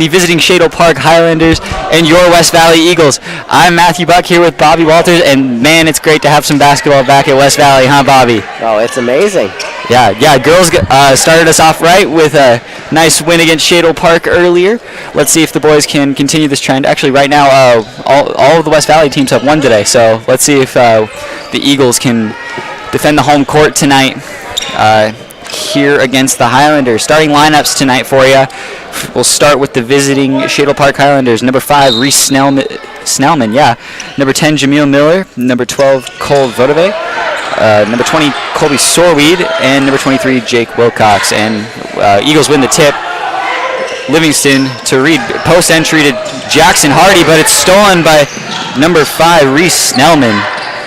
the visiting Shadle Park Highlanders and your West Valley Eagles. I'm Matthew Buck here with Bobby Walters, and man, it's great to have some basketball back at West Valley, huh, Bobby? Oh, it's amazing. Yeah, girls started us off right with a nice win against Shadle Park earlier. Let's see if the boys can continue this trend. Actually, right now, all of the West Valley teams have won today, so let's see if the Eagles can defend the home court tonight here against the Highlanders. Starting lineups tonight for you. We'll start with the visiting Shadle Park Highlanders. Number 5, Reese Snellman, yeah. Number 10, Jameel Miller. Number 12, Cole Vodove. Number 20, Colby Sorweed. And number 23, Jake Wilcox. And Eagles win the tip. Livingston to Reed. Post entry to Jackson Hardy, but it's stolen by number 5, Reese Snellman.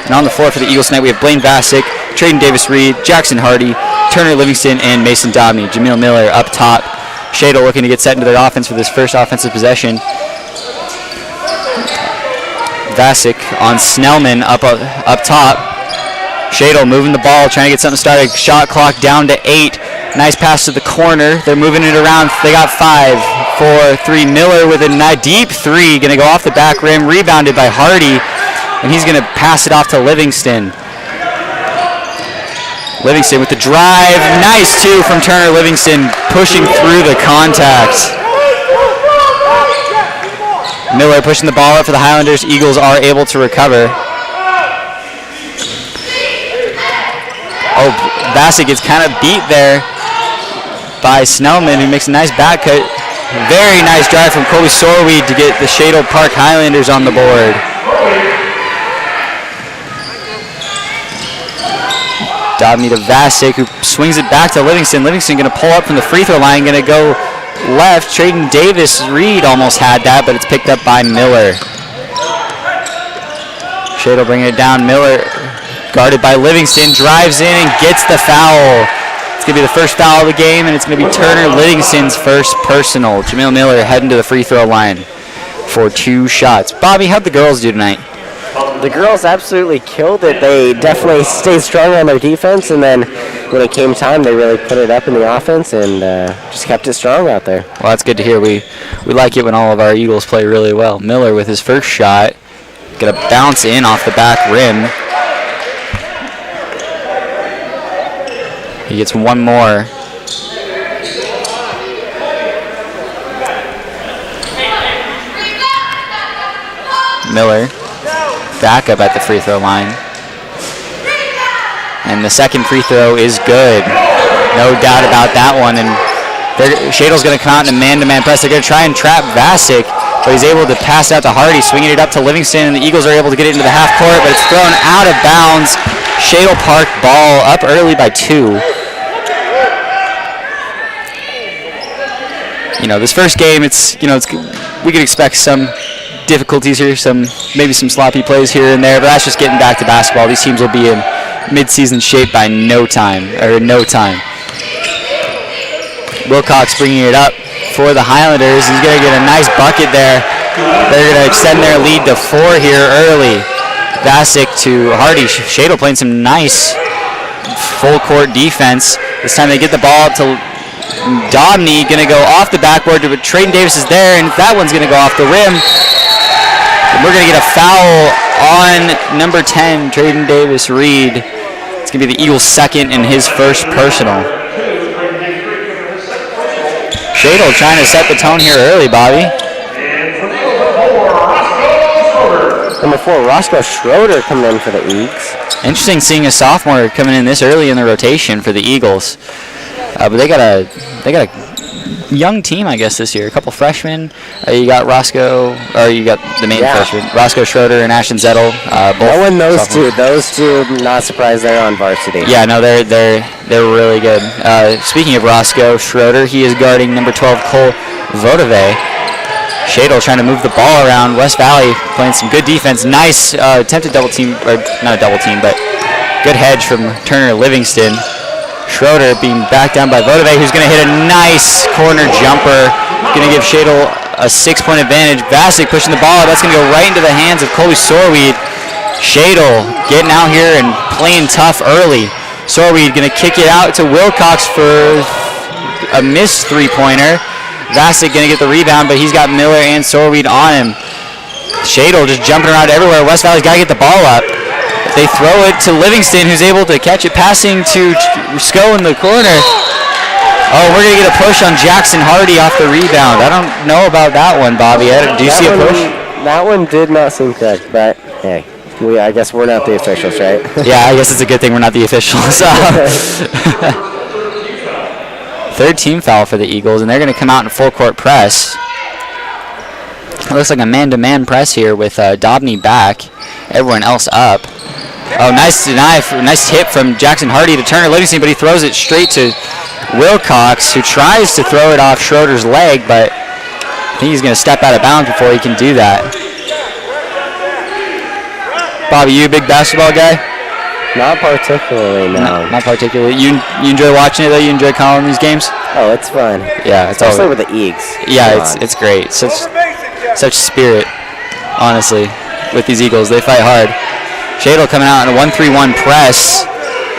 And on the floor for the Eagles tonight, we have Blaine Bassick, Trayden Davis-Reed, Jackson Hardy, Turner Livingston, and Mason Dobney. Jameel Miller up top. Shadle looking to get set into their offense for this first offensive possession. Bassick on Snellman up top. Shadle moving the ball, trying to get something started. Shot clock down to 8. Nice pass to the corner. They're moving it around. They got 5, 4, 3. Miller with a deep 3. Going to go off the back rim. Rebounded by Hardy. And he's going to pass it off to Livingston. Livingston with the drive. Nice, too, from Turner Livingston, pushing through the contact. Miller pushing the ball up for the Highlanders. Eagles are able to recover. Oh, Bassick gets kind of beat there by Snellman, who makes a nice back cut. Very nice drive from Colby Sorweed to get the Shadle Park Highlanders on the board. Dobney to Bassick, who swings it back to Livingston. Livingston going to pull up from the free throw line, going to go left. Trayden Davis-Reed almost had that, but it's picked up by Miller. Shadle bringing it down. Miller guarded by Livingston, drives in and gets the foul. It's going to be the first foul of the game, and it's going to be Turner Livingston's first personal. Jameel Miller heading to the free throw line for 2 shots. Bobby, how'd the girls do tonight? The girls absolutely killed it. They definitely stayed strong on their defense, and then when it came time, they really put it up in the offense and just kept it strong out there. Well, that's good to hear. We like it when all of our Eagles play really well. Miller with his first shot. Going to bounce in off the back rim. He gets one more. Miller back up at the free throw line. And the second free throw is good. No doubt about that one. And Shadle's going to come out in a man-to-man press. They're going to try and trap Bassick, but he's able to pass it out to Hardy, swinging it up to Livingston, and the Eagles are able to get it into the half court, but it's thrown out of bounds. Shadle Park ball up early by 2. This first game, we could expect some difficulties here, maybe some sloppy plays here and there, but that's just getting back to basketball. These teams will be in mid-season shape by no time. Wilcox bringing it up for the Highlanders. He's going to get a nice bucket there. They're going to extend their lead to 4 here early. Bassick to Hardy. Shadle playing some nice full-court defense. This time they get the ball up to Dobney, going to go off the backboard, but Trayden Davis is there, and that one's going to go off the rim. And we're going to get a foul on number 10, Trayden Davis-Reed. It's going to be the Eagles' second and his first personal. Shadle trying to set the tone here early, Bobby. Number 4, Roscoe Schroeder coming in for the Eagles. Interesting seeing a sophomore coming in this early in the rotation for the Eagles. But they got a young team, I guess, this year. A couple freshmen. You got the main freshman, Roscoe Schroeder and Ashton Zettel. Knowing those two. Those two, not surprised they're on varsity. Yeah, no, they're really good. Speaking of Roscoe Schroeder, he is guarding number 12, Cole Vodove. Shadle trying to move the ball around. West Valley playing some good defense. Nice attempted double team, or not a double team, but good hedge from Turner Livingston. Schroeder being backed down by Vodove, who's going to hit a nice corner jumper. Going to give Shadle a 6-point advantage. Bassick pushing the ball. That's going to go right into the hands of Colby Sorweed. Shadle getting out here and playing tough early. Sorweed going to kick it out to Wilcox for a missed 3-pointer. Vasic going to get the rebound, but he's got Miller and Sorweed on him. Shadle just jumping around everywhere. West Valley's got to get the ball up. They throw it to Livingston, who's able to catch it, passing to Sco in the corner. Oh, we're going to get a push on Jackson Hardy off the rebound. I don't know about that one, Bobby. Do you see a push? That one did not seem correct, but hey, I guess we're not the officials, right? Yeah, I guess it's a good thing we're not the officials. Third team foul for the Eagles, and they're going to come out in full court press. It looks like a man-to-man press here with Dobney back, everyone else up. Oh, nice hit from Jackson Hardy to Turner Livingston, but he throws it straight to Wilcox, who tries to throw it off Schroeder's leg, but I think he's going to step out of bounds before he can do that. Bobby, you a big basketball guy? Not particularly, no. Not particularly. You enjoy watching it, though? You enjoy calling these games? Oh, it's fun. Yeah, it's especially with the Eags. Yeah, it's great. Such spirit, honestly, with these Eagles. They fight hard. Shadle coming out in a 1-3-1 press.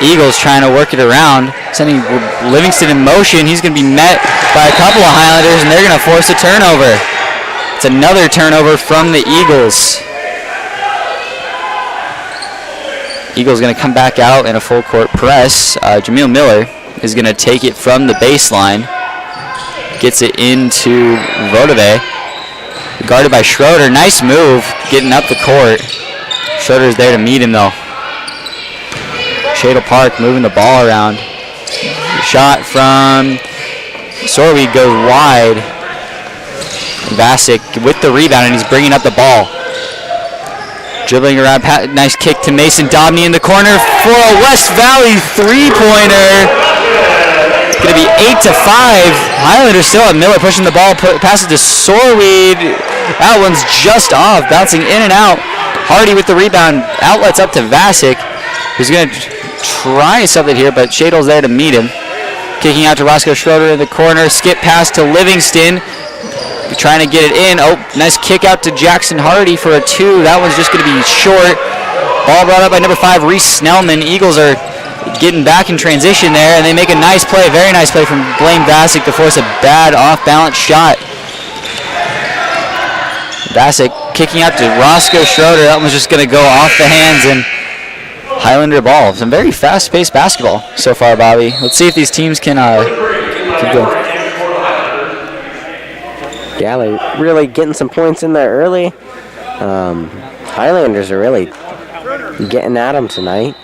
Eagles trying to work it around, sending Livingston in motion. He's going to be met by a couple of Highlanders, and they're going to force a turnover. It's another turnover from the Eagles. Eagles going to come back out in a full court press. Jameel Miller is going to take it from the baseline. Gets it into Vodove. Guarded by Schroeder. Nice move getting up the court. Schroeder's there to meet him though. Shadle Park moving the ball around. Shot from Sorweed goes wide. Vasic with the rebound, and he's bringing up the ball. Dribbling around, nice kick to Mason Dobney in the corner for a West Valley three-pointer. It's going to be 8-5. Highlanders still have Miller pushing the ball, passes to Sorweed. That one's just off, bouncing in and out. Hardy with the rebound, outlets up to Vasic, who's going to try something here, but Shadle's there to meet him. Kicking out to Roscoe Schroeder in the corner, skip pass to Livingston. Trying to get it in. Oh, nice kick out to Jackson Hardy for a two. That one's just going to be short. Ball brought up by number 5, Reese Snellman. Eagles are getting back in transition there, and they make a nice play, very nice play from Blaine Vasic to force a bad off-balance shot. Vasic kicking out to Roscoe Schroeder. That one's just going to go off the hands and Highlander ball. Some very fast-paced basketball so far, Bobby. Let's see if these teams can keep going. Yeah, they're really getting some points in there early. Highlanders are really getting at them tonight,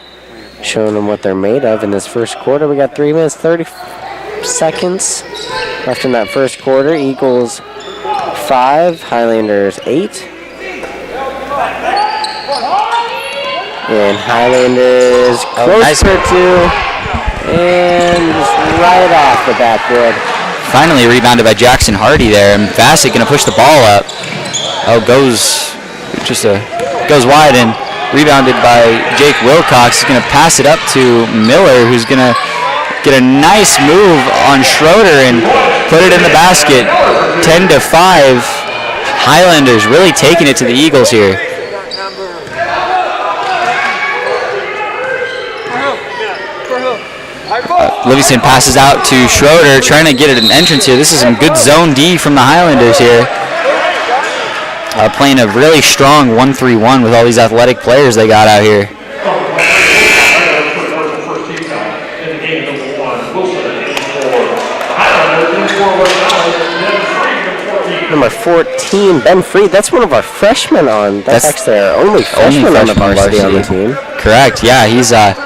showing them what they're made of in this first quarter. We got 3 minutes, 30 seconds left in that first quarter. Eagles 5, Highlanders 8. And Highlanders closer to, and just right off the backboard. Finally rebounded by Jackson Hardy there, and Vasic going to push the ball up. Oh, goes wide and rebounded by Jake Wilcox. He's going to pass it up to Miller, who's going to get a nice move on Schroeder and put it in the basket. 10-5. Highlanders really taking it to the Eagles here. Livingston passes out to Schroeder, trying to get an entrance here. This is some good zone D from the Highlanders here. Playing a really strong 1-3-1 with all these athletic players they got out here. Number 14, Ben Freed. That's one of our freshmen on. That's actually our only freshman on the varsity on the team. Correct. Yeah, he's a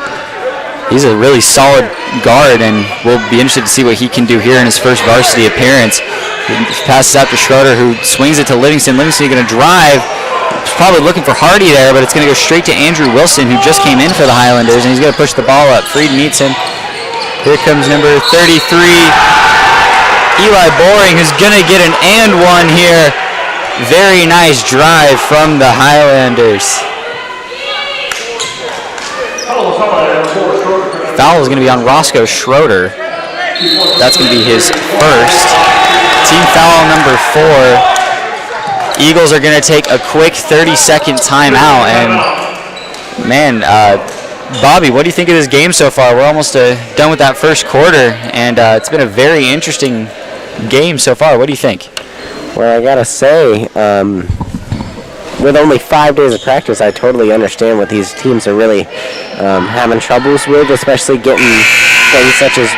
really solid guard, and we'll be interested to see what he can do here in his first varsity appearance. He passes out to Schroeder, who swings it to Livingston. Livingston going to drive. He's probably looking for Hardy there, but it's going to go straight to Andrew Wilson, who just came in for the Highlanders, and he's going to push the ball up. Freed meets him. Here comes number 33, Eli Boring, who's going to get an and one here. Very nice drive from the Highlanders. Foul is going to be on Roscoe Schroeder. That's going to be his first. Team foul number 4. Eagles are going to take a quick 30-second timeout. And, man, Bobby, what do you think of this game so far? We're almost done with that first quarter, and it's been a very interesting game so far. What do you think? Well, I gotta say, with only 5 days of practice, I totally understand what these teams are really having troubles with, especially getting things such as,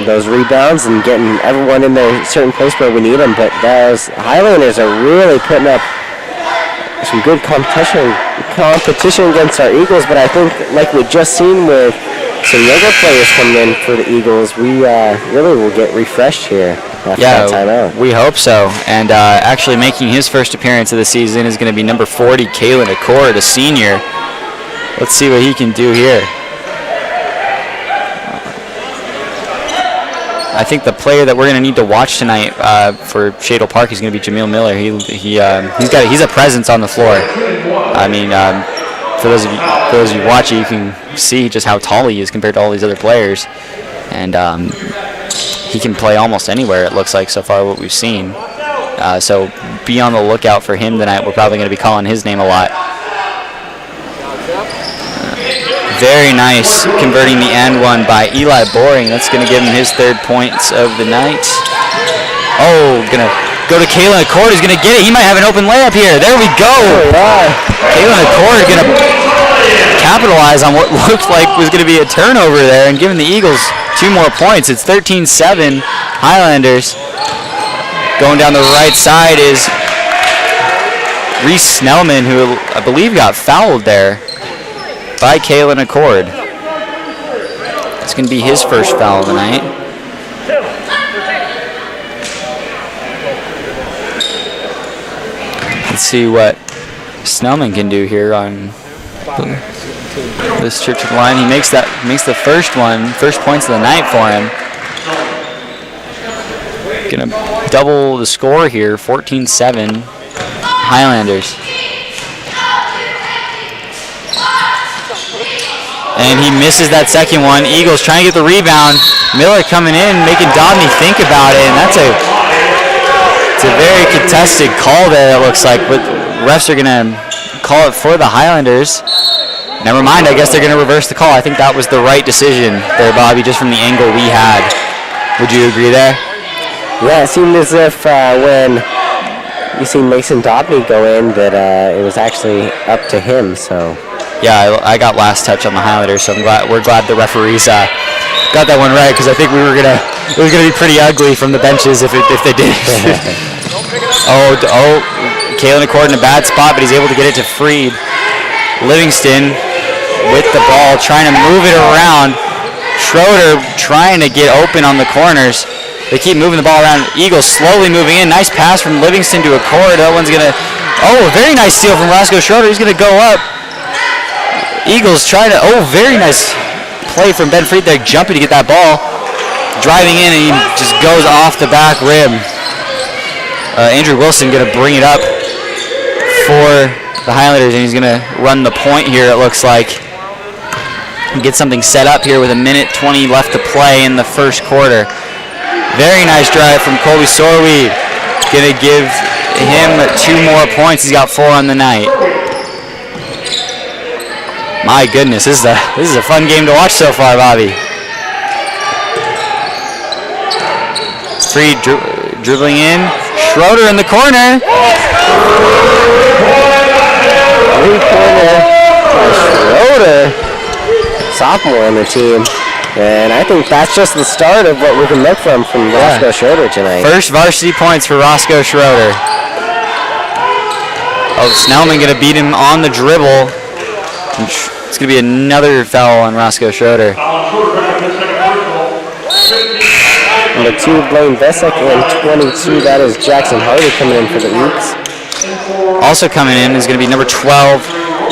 those rebounds and getting everyone in their certain place where we need them. But those Highlanders are really putting up some good competition against our Eagles. But I think, like we just seen with some younger players coming in for the Eagles, we really will get refreshed here after that timeout. We hope so. And actually making his first appearance of the season is going to be number 40, Kalen Accord, a senior. Let's see what he can do here. I think the player that we're going to need to watch tonight for Shadle Park is going to be Jameel Miller. He's a presence on the floor. I mean, for those of you watching, you can see just how tall he is compared to all these other players, and he can play almost anywhere. It looks like so far what we've seen. So be on the lookout for him tonight. We're probably going to be calling his name a lot. Very nice, converting the and one by Eli Boring. That's going to give him his 3rd points of the night. Oh, going to go to Kalen Accord. He's going to get it. He might have an open layup here. There we go. Kalen Accord going to capitalize on what looked like was going to be a turnover there and giving the Eagles 2 more points. It's 13-7 Highlanders. Going down the right side is Reese Snellman, who I believe got fouled there by Kalen Accord. It's going to be his first foul of the night. Let's see what Snellman can do here on this trip to the line. He makes the first points of the night for him. Gonna double the score here, 14-7 Highlanders. And he misses that second one. Eagles trying to get the rebound. Miller coming in, making Dobney think about it, and it's a very contested call there, it looks like, but refs are going to call it for the Highlanders. Never mind, I guess they're going to reverse the call. I think that was the right decision there, Bobby, just from the angle we had. Would you agree there? Yeah, it seemed as if when you see Mason Dobney go in that it was actually up to him, so... Yeah, I got last touch on the Highlanders, so we're glad the referees got that one right, because I think it was gonna be pretty ugly from the benches if they did. Kalen Accord in a bad spot, but he's able to get it to Freed. Livingston with the ball, trying to move it around. Schroeder trying to get open on the corners. They keep moving the ball around. Eagles slowly moving in. Nice pass from Livingston to Accord. That one's gonna. A very nice steal from Roscoe Schroeder. He's gonna go up. Eagles trying to, very nice play from Ben Freed there, jumping to get that ball. Driving in, and he just goes off the back rim. Andrew Wilson going to bring it up for the Highlanders, and he's going to run the point here, it looks like. Get something set up here with 1:20 left to play in the first quarter. Very nice drive from Colby Sorweed. Going to give him 2 more points. He's got 4 on the night. My goodness, this is a fun game to watch so far, Bobby. Freed dribbling in. Schroeder in the corner. 3-pointer by Schroeder, sophomore on the team. And I think that's just the start of what we can look from Roscoe Schroeder tonight. First varsity points for Roscoe Schroeder. Snellman going to beat him on the dribble. It's going to be another foul on Roscoe Schroeder. Number 2, Blaine Vesic, and 22, that is Jackson Hardy coming in for the Eagles. Also coming in is going to be number 12,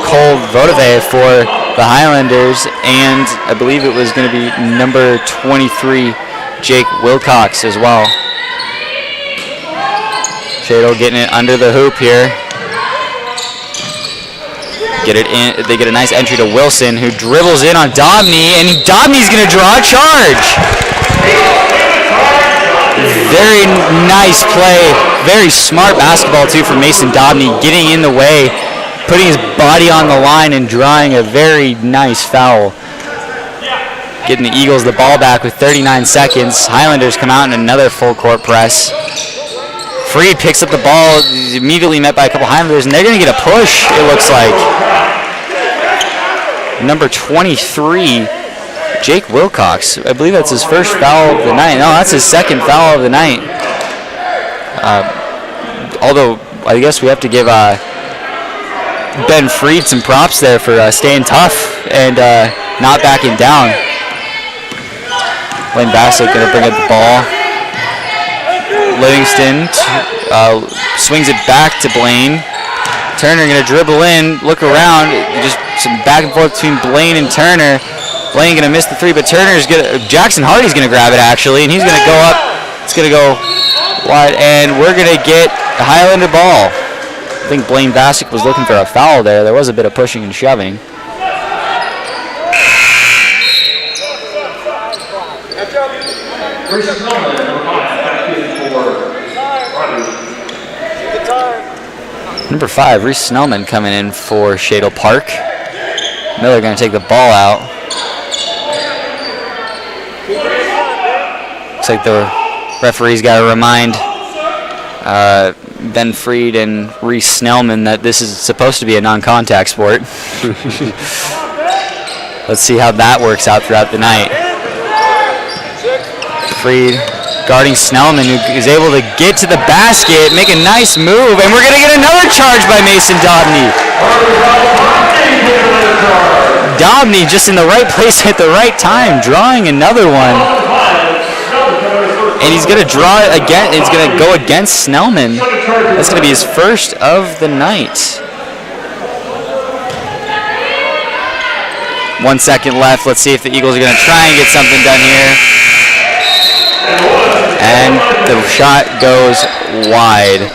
Cole Vodave for the Highlanders, and I believe it was going to be number 23, Jake Wilcox as well. Shadle getting it under the hoop here. Get it in. They get a nice entry to Wilson, who dribbles in on Dobney, and Dobney's going to draw a charge. Very nice play. Very smart basketball, too, from Mason Dobney, getting in the way, putting his body on the line, and drawing a very nice foul. getting the Eagles the ball back with 39 seconds. Highlanders come out in another full court press. Freed picks up the ball, he's immediately met by a couple Highlanders, and they're going to get a push, it looks like. Number 23, Jake Wilcox. I believe that's his first foul of the night. No, that's his second foul of the night. Although, I guess we have to give Ben Freed some props there for staying tough and not backing down. Blaine Bassett going to bring up the ball. Livingston swings it back to Blaine. Turner going to dribble in, look around, just some back and forth between Blaine and Turner. Blaine going to miss the three, but Jackson Hardy's going to grab it actually, and he's going to go up. It's going to go wide, and we're going to get the Highlander ball. I think Blaine Bassett was looking for a foul there. There was a bit of pushing and shoving. Number 5, Reese Snellman coming in for Shadle Park. Miller going to take the ball out. Looks like the referee's got to remind Ben Freed and Reese Snellman that this is supposed to be a non-contact sport. Let's see how that works out throughout the night. Freed guarding Snellman, who is able to get to the basket, make a nice move, and we're going to get another charge by Mason Dobney. Dobney just in the right place at the right time, drawing another one. And he's going to draw it again. It's going to go against Snellman. That's going to be his first of the night. 1 second left. Let's see if the Eagles are going to try and get something done here. And the shot goes wide.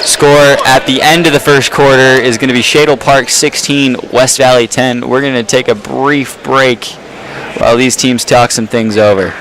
Score at the end of the first quarter is going to be Shadle Park 16, West Valley 10. We're going to take a brief break while these teams talk some things over.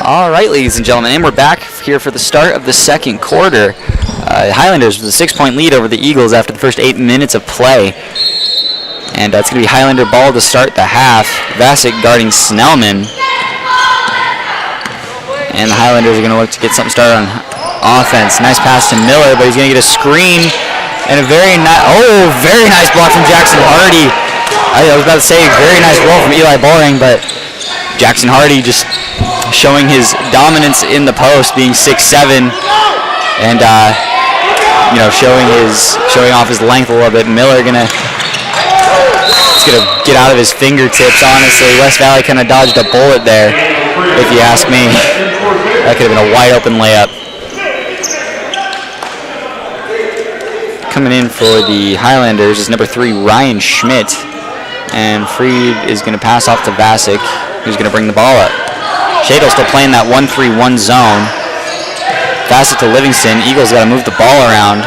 All right, ladies and gentlemen, and we're back here for the start of the second quarter. Highlanders with a 6-point lead over the Eagles after the first 8 minutes of play. And it's going to be Highlander ball to start the half. Vassick guarding Snellman. And the Highlanders are going to look to get something started on offense. Nice pass to Miller, but he's going to get a screen. And a very nice block from Jackson Hardy. I was about to say very nice roll from Eli Boring, but Jackson Hardy just showing his dominance in the post, being 6'7", and showing off his length a little bit. Miller gonna get out of his fingertips. Honestly, West Valley kind of dodged a bullet there, if you ask me. That could have been a wide open layup. Coming in for the Highlanders is number 3, Ryan Schmidt, and Freed is going to pass off to Vassick, who's going to bring the ball up. Shadle still playing that 1-3-1 zone. Bassett to Livingston. Eagles got to move the ball around.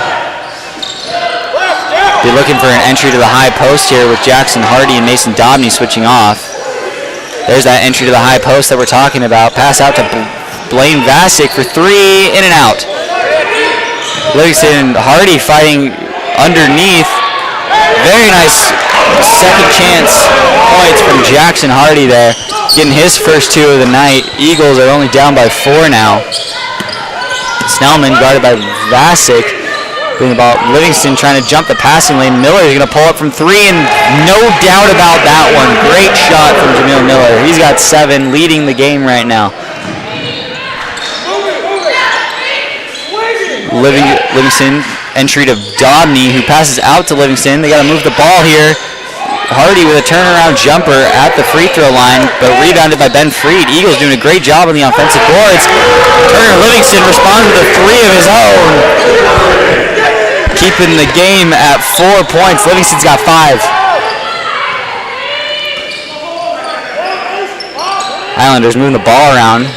They're looking for an entry to the high post here with Jackson Hardy and Mason Dobney switching off. There's that entry to the high post that we're talking about. Pass out to Blaine Vassick for 3, in and out. Livingston and Hardy fighting underneath. Very nice second chance points from Jackson Hardy there, getting his first 2 of the night. Eagles are only down by 4 now. Snellman guarded by Vasic. Bring the ball. Livingston trying to jump the passing lane. Miller is going to pull up from 3, and no doubt about that one. Great shot from Jameel Miller. He's got 7, leading the game right now. Livingston entry to Dobney, who passes out to Livingston. They got to move the ball here. Hardy with a turnaround jumper at the free throw line, but rebounded by Ben Freed. Eagles doing a great job on the offensive boards. Turner Livingston responds with a 3 of his own, keeping the game at 4 points. Livingston's got 5. Highlanders moving the ball around.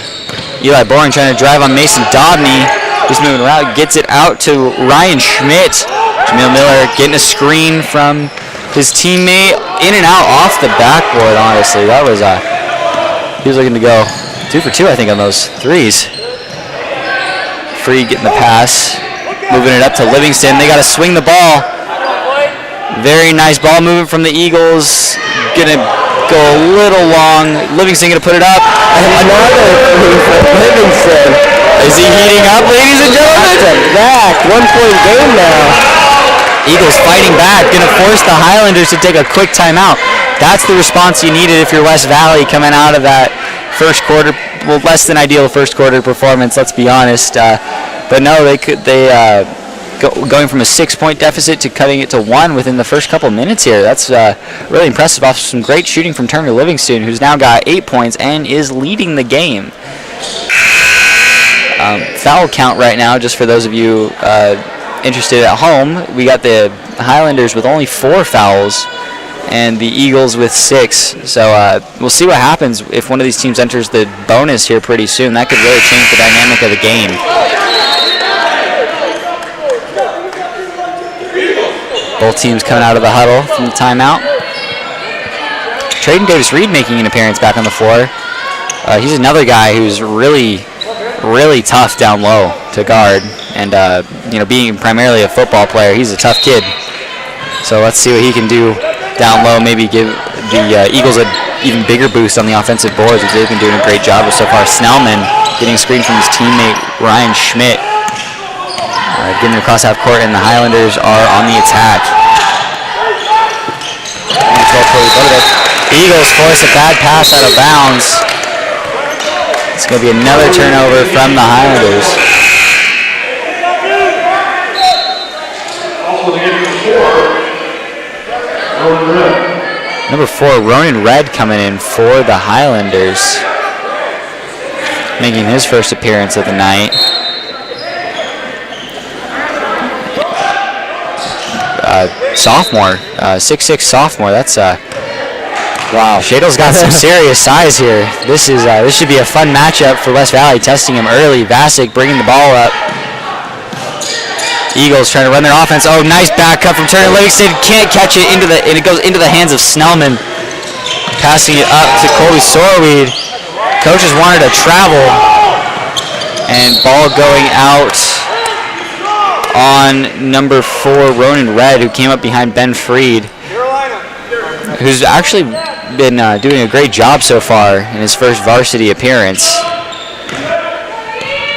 Eli Boring trying to drive on Mason Dobney. He's moving around, gets it out to Ryan Schmidt. Jameel Miller getting a screen from his teammate, in and out off the backboard. Honestly, that was he was looking to go 2 for 2, I think, on those 3s. Freed getting the pass, moving it up to Livingston. They got to swing the ball. Very nice ball movement from the Eagles. Gonna go a little long. Livingston gonna put it up. Another Livingston. Is he heating up, ladies and gentlemen? Back, 1-point game now. Eagles fighting back, gonna force the Highlanders to take a quick timeout. That's the response you needed if you're West Valley coming out of that first quarter, well, less than ideal first quarter performance. Let's be honest. But no, going from a 6-point deficit to cutting it to 1 within the first couple minutes here. That's really impressive. Off some great shooting from Turner Livingston, who's now got 8 points and is leading the game. Foul count right now, just for those of you interested at home, we got the Highlanders with only 4 fouls and the Eagles with 6. So we'll see what happens if one of these teams enters the bonus here pretty soon. That could really change the dynamic of the game. Both teams coming out of the huddle from the timeout. Trayden Davis-Reed making an appearance back on the floor. He's another guy who's really tough down low to guard, and being primarily a football player, he's a tough kid. So let's see what he can do down low. Maybe give the Eagles an even bigger boost on the offensive boards, which they've been doing a great job with so far. Snellman getting a screen from his teammate Ryan Schmidt, getting across half court, and the Highlanders are on the attack. Eagles force a bad pass out of bounds. It's going to be another turnover from the Highlanders. Number 4, Ronan Red coming in for the Highlanders, making his first appearance of the night. Sophomore, 6'6" sophomore. That's wow. Shadle's got some serious size here. This should be a fun matchup for West Valley, testing him early. Vasic bringing the ball up. Eagles trying to run their offense. Oh, nice back cut from Turner Livingston. Can't catch it, and it goes into the hands of Snellman. Passing it up to Colby Sorweed. Coaches wanted to travel, and ball going out on number 4, Ronan Red, who came up behind Ben Freed, who's actually been doing a great job so far in his first varsity appearance.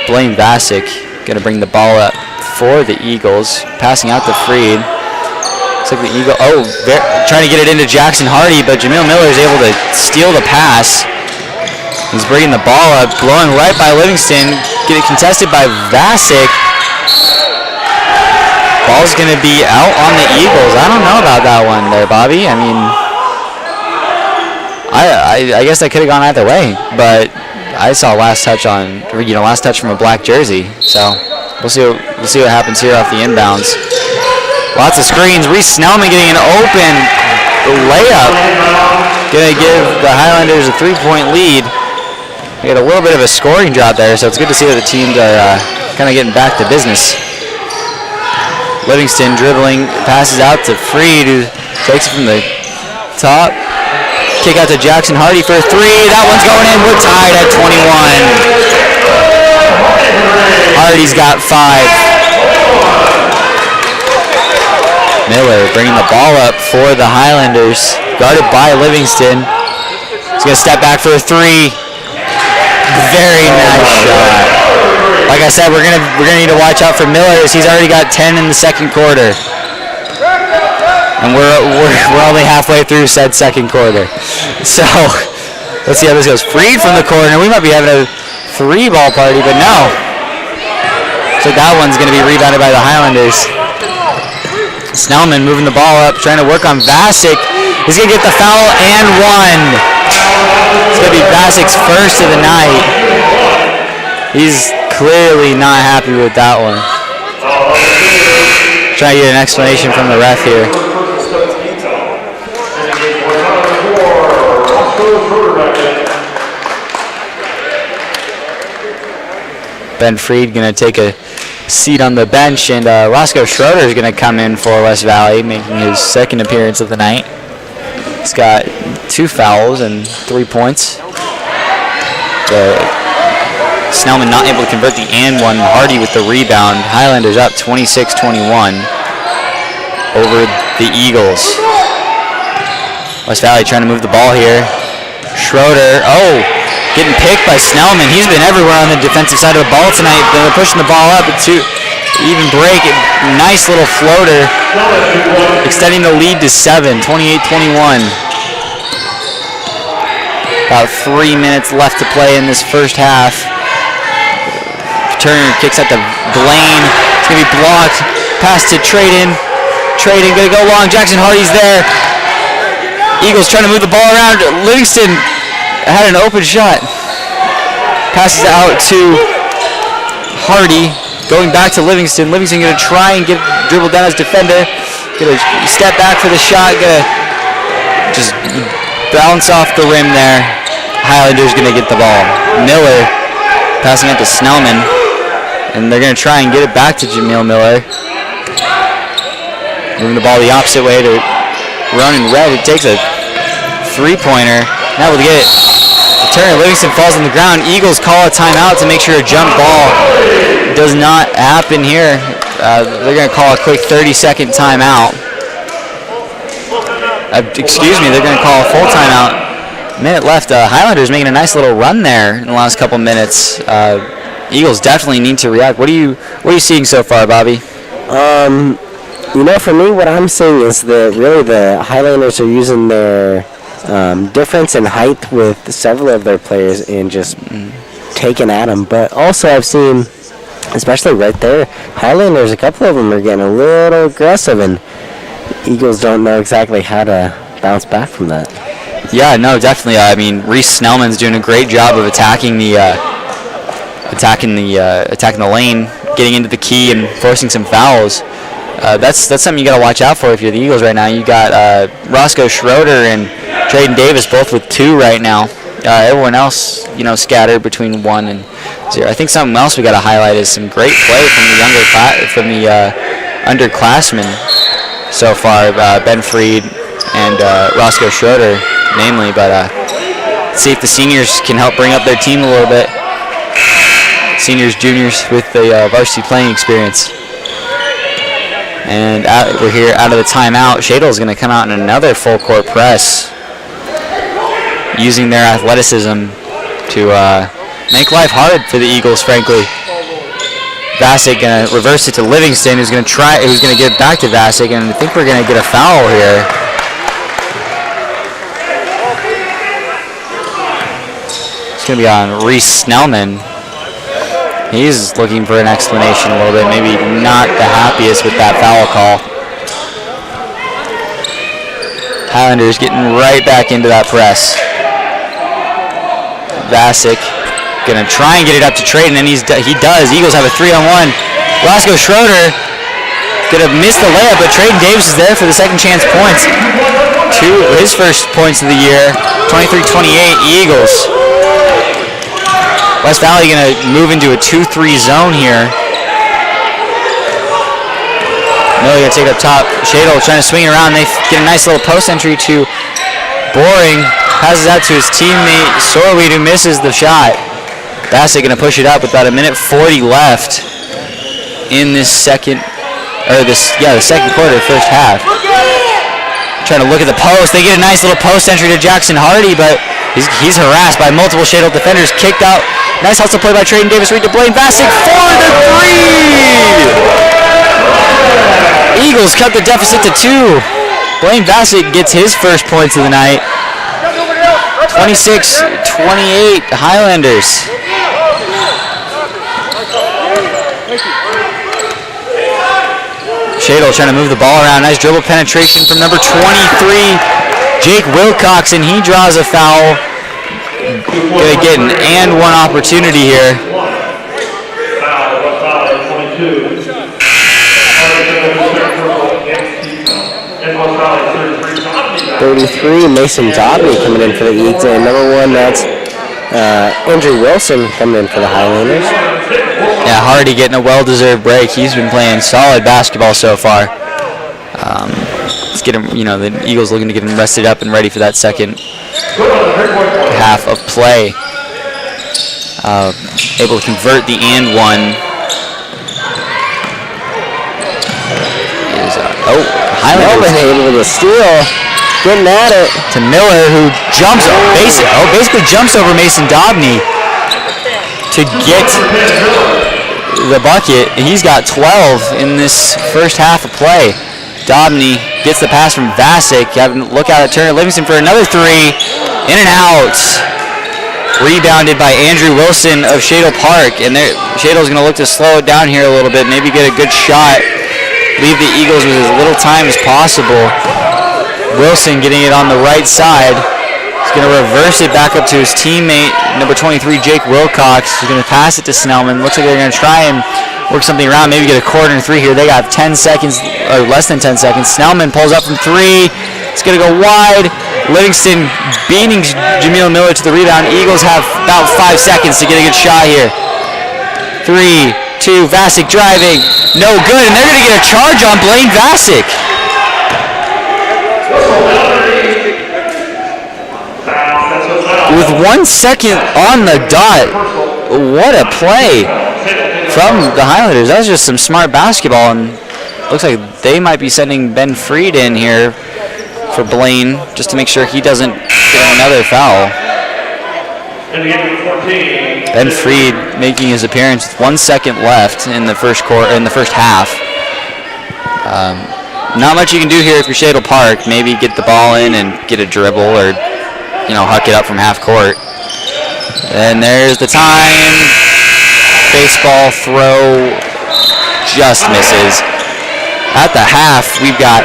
Blaine Vasic going to bring the ball up for the Eagles, passing out to Freed. Looks like the Eagle, trying to get it into Jackson Hardy, but Jameel Miller is able to steal the pass. He's bringing the ball up, blowing right by Livingston, getting contested by Vasic. Ball's going to be out on the Eagles. I don't know about that one there, Bobby. I mean, I guess that could have gone either way, but I saw last touch from a black jersey. So we'll see what happens here off the inbounds. Lots of screens. Reese Snellman getting an open layup. Going to give the Highlanders a 3-point lead. We had a little bit of a scoring drop there, so it's good to see that the teams are kind of getting back to business. Livingston dribbling, passes out to Freed, who takes it from the top. Kick out to Jackson Hardy for a 3. That one's going in. We're tied at 21. Hardy's got 5. Miller bringing the ball up for the Highlanders. Guarded by Livingston. He's going to step back for a three. Very nice shot. Like I said, we're gonna need to watch out for Miller as he's already got 10 in the second quarter. And we're only halfway through said second quarter. So let's see how this goes. Freed from the corner. We might be having a 3-ball party, but no. So that one's going to be rebounded by the Highlanders. Snellman moving the ball up, trying to work on Vasic. He's going to get the foul and one. It's going to be Vasic's first of the night. He's clearly not happy with that one. Trying to get an explanation from the ref here. Ben Freed going to take a seat on the bench, and Roscoe Schroeder is going to come in for West Valley, making his second appearance of the night. He's got 2 fouls and 3 points. Snellman not able to convert the and one. Hardy with the rebound. Highlanders up 26-21 over the Eagles. West Valley trying to move the ball here. Schroeder, getting picked by Snellman. He's been everywhere on the defensive side of the ball tonight. They're pushing the ball up to even break. Nice little floater, extending the lead to 7, 28-21. About 3 minutes left to play in this first half. Turner kicks out to Blaine. It's going to be blocked. Pass to Traden. Traden going to go long. Jackson Hardy's there. Eagles trying to move the ball around. Livingston had an open shot. Passes out to Hardy. Going back to Livingston. Livingston going to try and dribble down his defender. Going to step back for the shot. Going to just bounce off the rim there. Highlanders going to get the ball. Miller passing it to Snellman. And they're going to try and get it back to Jameel Miller. Moving the ball the opposite way to Ronan Red. It takes a 3-pointer. Now we'll get it. Turner. Livingston falls on the ground. Eagles call a timeout to make sure a jump ball does not happen here. They're going to call a quick 30-second timeout. They're going to call a full timeout. Minute left. Highlanders making a nice little run there in the last couple minutes. Eagles definitely need to react. What are you seeing so far, Bobby? For me, what I'm seeing is that really the Highlanders are using their difference in height with several of their players and just taking at them. But also I've seen, especially right there, Highlanders, a couple of them are getting a little aggressive, and Eagles don't know exactly how to bounce back from that. Yeah, no, definitely. I mean, Reese Snellman's doing a great job of attacking the lane, getting into the key and forcing some fouls. That's something you got to watch out for if you're the Eagles right now. You got Roscoe Schroeder and Traden Davis both with 2 right now. Everyone else, scattered between 1 and 0. I think something else we got to highlight is some great play from the underclassmen so far. Ben Freed and Roscoe Schroeder, namely. But see if the seniors can help bring up their team a little bit. Seniors, juniors with the varsity playing experience. And we're here out of the timeout. Shadle's going to come out in another full court press, using their athleticism to make life hard for the Eagles, frankly. Vasic going to reverse it to Livingston, who's going to get it back to Vasic, and I think we're going to get a foul here. It's going to be on Reese Snellman. He's looking for an explanation a little bit, maybe not the happiest with that foul call. Highlanders getting right back into that press. Vasic gonna try and get it up to Traden, and he does. Eagles have a 3-on-1. Roscoe Schroeder gonna miss the layup, but Traden Davis is there for the second chance points. His first points of the year. 23-28 Eagles. West Valley going to move into a 2-3 zone here. Miller going to take it up top. Shadle trying to swing it around. They get a nice little post entry to Boring. Passes out to his teammate Sorweed, who misses the shot. Bassett going to push it up with about 1:40 left in this second or the second quarter, first half. Trying to look at the post. They get a nice little post entry to Jackson Hardy, but he's harassed by multiple Shadle defenders. Kicked out. Nice hustle play by Trayden Davis. Reed to Blaine Vassick for the three. Eagles cut the deficit to 2. Blaine Vassick gets his first points of the night. 26-28 Highlanders. Shadle trying to move the ball around. Nice dribble penetration from number 23, Jake Wilcox, and he draws a foul. Gonna get an and one opportunity here. 33, Mason Dobby coming in for the Eagles, and number 1, that's Andrew Wilson coming in for the Highlanders. Yeah, Hardy getting a well-deserved break. He's been playing solid basketball so far. Let's get him, the Eagles looking to get him rested up and ready for that second half of play. Able to convert the and one. Highlanders able to steal. Getting at it. To Miller, who basically jumps over Mason Dobney to get the bucket. He's got 12 in this first half of play. Dobney gets the pass from Vassick. Look out at Turner Livingston for another three. In and out. Rebounded by Andrew Wilson of Shadle Park. And Shadle's going to look to slow it down here a little bit. Maybe get a good shot. Leave the Eagles with as little time as possible. Wilson getting it on the right side. He's going to reverse it back up to his teammate, number 23, Jake Wilcox. He's going to pass it to Snellman. Looks like they're going to try and work something around, maybe get a quarter and 3 here. They got 10 seconds, or less than 10 seconds. Snellman pulls up from 3. It's going to go wide. Livingston beating Jameel Miller to the rebound. Eagles have about 5 seconds to get a good shot here. 3, 2, Vassick driving. No good, and they're going to get a charge on Blaine Vassick. With 1 second on the dot, what a play from the Highlanders. That was just some smart basketball, and looks like they might be sending Ben Freed in here for Blaine just to make sure he doesn't get another foul. Ben Freed making his appearance with 1 second left in the first half. Not much you can do here if you're Shadle Park. Maybe get the ball in and get a dribble, or huck it up from half court. And there's the time. Baseball throw just misses. At the half, we've got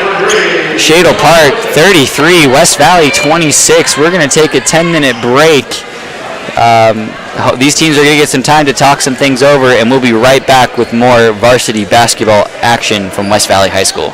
Shadle Park 33, West Valley 26. We're going to take a 10-minute break. These teams are going to get some time to talk some things over, and we'll be right back with more varsity basketball action from West Valley High School.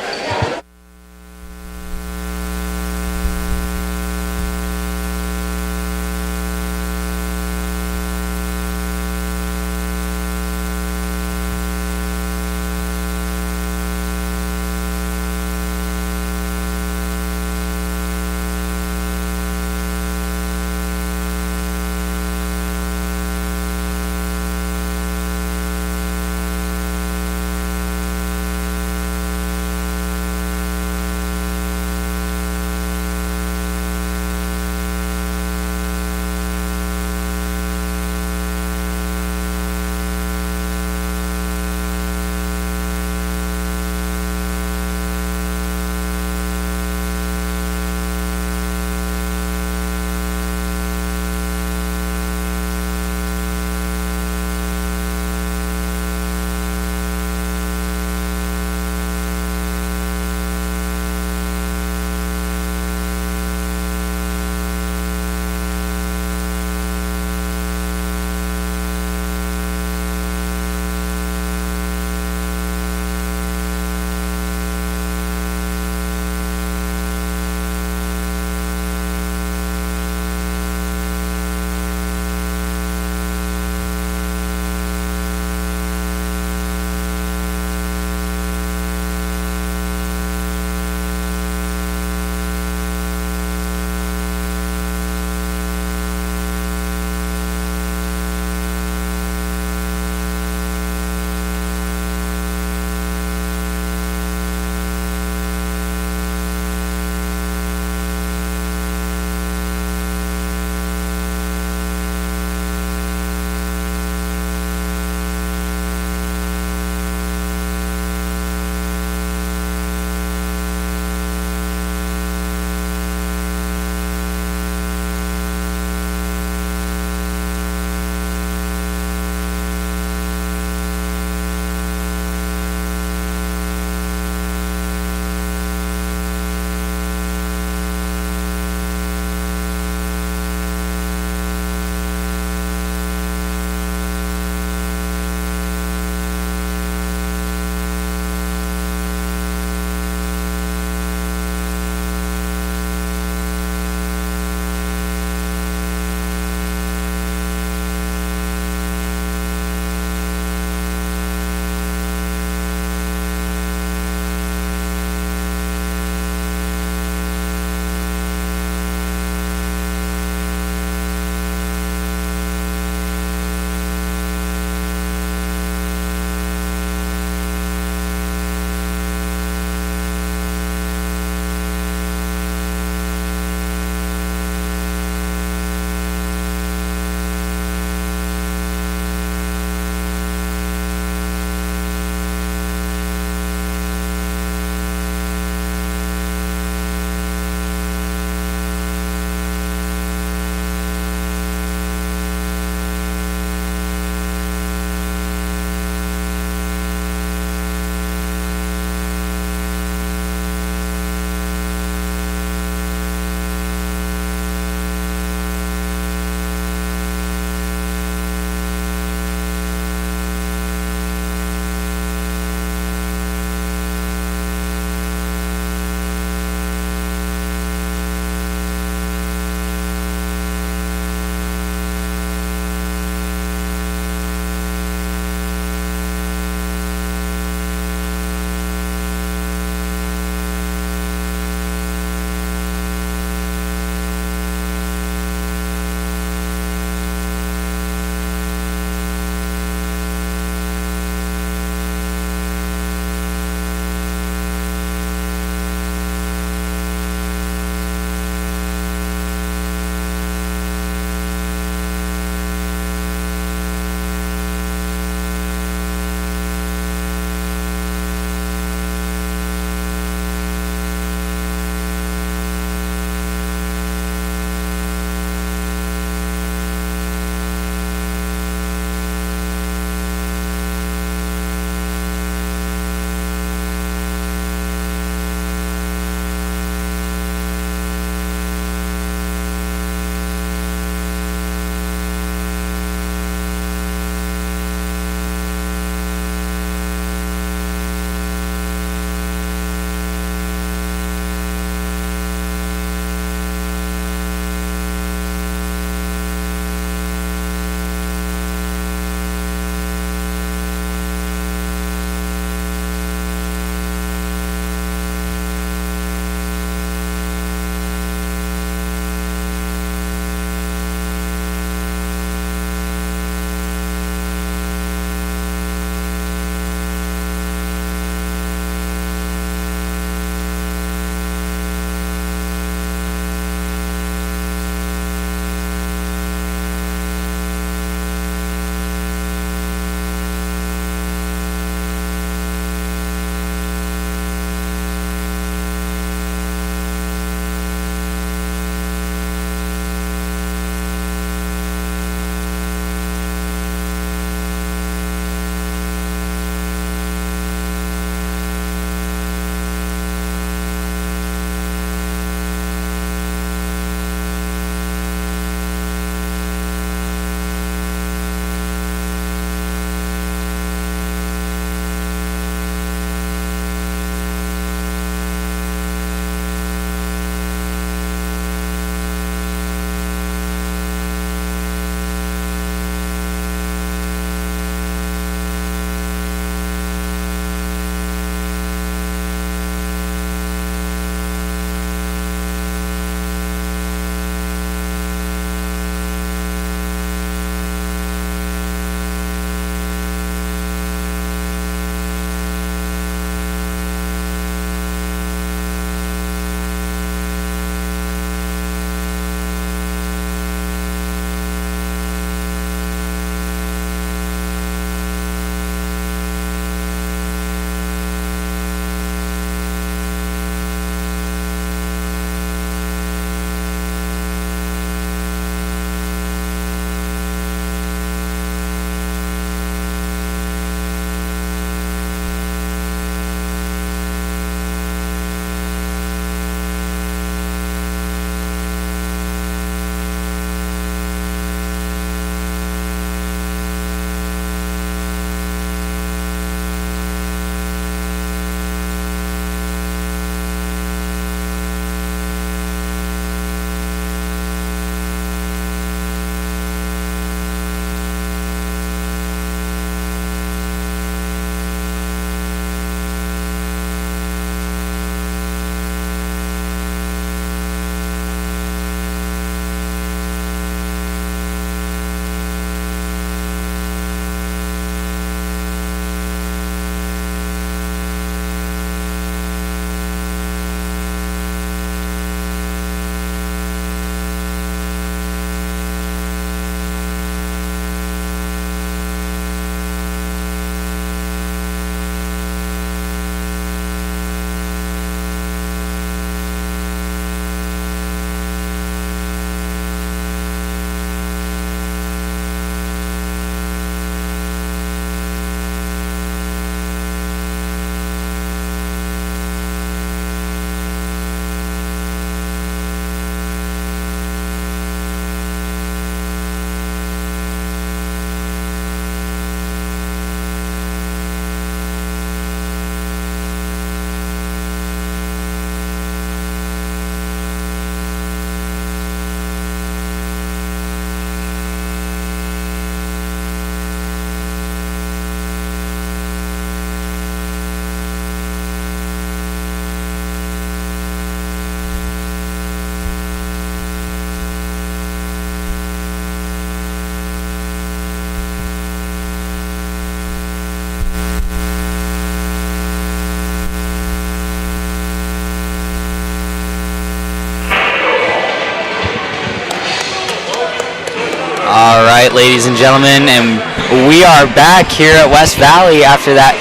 right, ladies and gentlemen, and we are back here at West Valley after that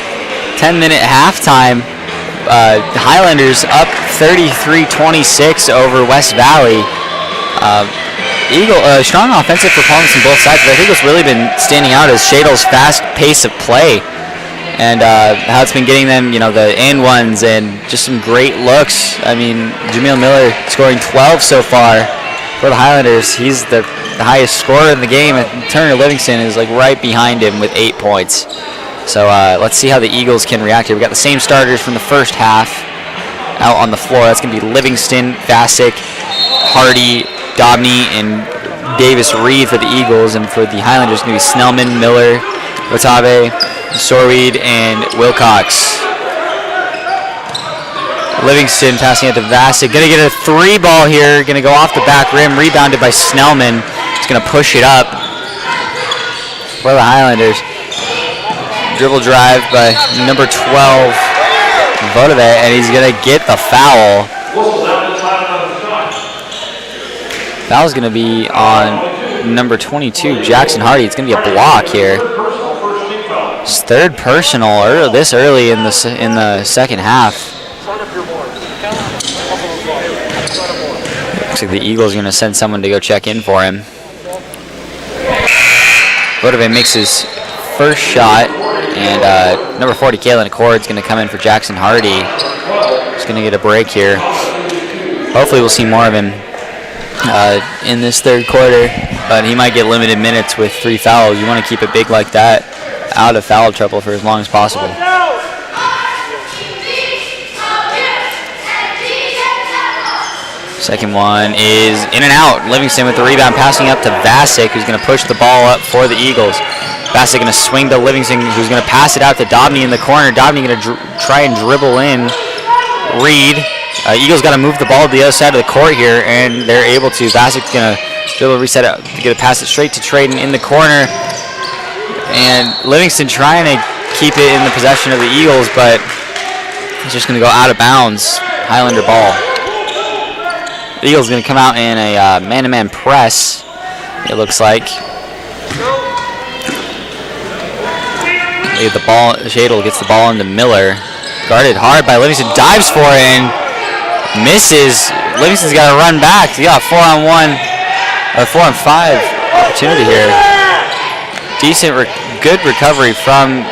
10-minute halftime. The Highlanders up 33-26 over West Valley. Strong offensive performance on both sides, but I think what's really been standing out is Shadle's fast pace of play and how it's been getting them, the and ones and just some great looks. I mean, Jameel Miller scoring 12 so far for the Highlanders. He's the highest scorer in the game, and Turner Livingston is right behind him with 8 points. So let's see how the Eagles can react here. We got the same starters from the first half out on the floor. That's going to be Livingston, Vasic, Hardy, Dobney, and Davis Reed for the Eagles, and for the Highlanders, it's going to be Snellman, Miller, Otave, Sorweed, and Wilcox. Livingston passing it to Vasic. Going to get a 3-ball here. Going to go off the back rim. Rebounded by Snellman. He's going to push it up for the Highlanders. Dribble drive by number 12, Vodove, and he's going to get the foul. Foul's going to be on number 22, Jackson Hardy. It's going to be a block here. It's third personal this early in the second half. Looks like the Eagles are going to send someone to go check in for him. Vodove makes his first shot, and number 40, Kalen Accord, is going to come in for Jackson Hardy. He's going to get a break here. Hopefully we'll see more of him in this third quarter, but he might get limited minutes with 3 fouls. You want to keep it big like that, out of foul trouble for as long as possible. Second one is in and out. Livingston with the rebound, passing up to Vasic, who's going to push the ball up for the Eagles. Vasic going to swing to Livingston, who's going to pass it out to Dobney in the corner. Dobney going to try and dribble in. Reed. Eagles got to move the ball to the other side of the court here, and they're able to. Vasic's going to dribble, reset it, going to pass it straight to Traden in the corner. And Livingston trying to keep it in the possession of the Eagles, but it's just going to go out of bounds. Highlander ball. The Eagles going to come out in a man-to-man press, it looks like. The ball, Shadle gets the ball into Miller. Guarded hard by Livingston, dives for it and misses. Livingston's got to run back. So yeah, 4-on-1 or 4-on-5 opportunity here. Decent, good recovery from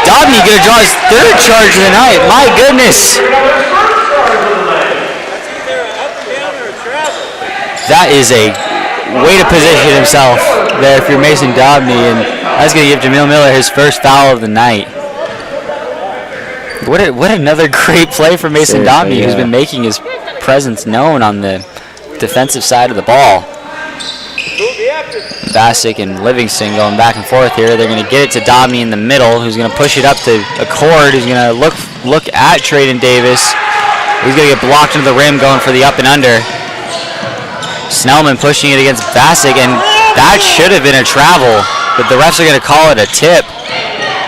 Dobney. Going to draw his third charge of the night. My goodness. That is a way to position himself there if you're Mason Dobney, and that's going to give Jameel Miller his first foul of the night. What another great play for Mason Dobney, who's been making his presence known on the defensive side of the ball. Vasic and Livingston going back and forth here. They're going to get it to Dobney in the middle, who's going to push it up to Accord, who's going to look at Traden Davis. He's going to get blocked into the rim, going for the up and under. Snellman pushing it against Vasic, and that should have been a travel, but the refs are going to call it a tip.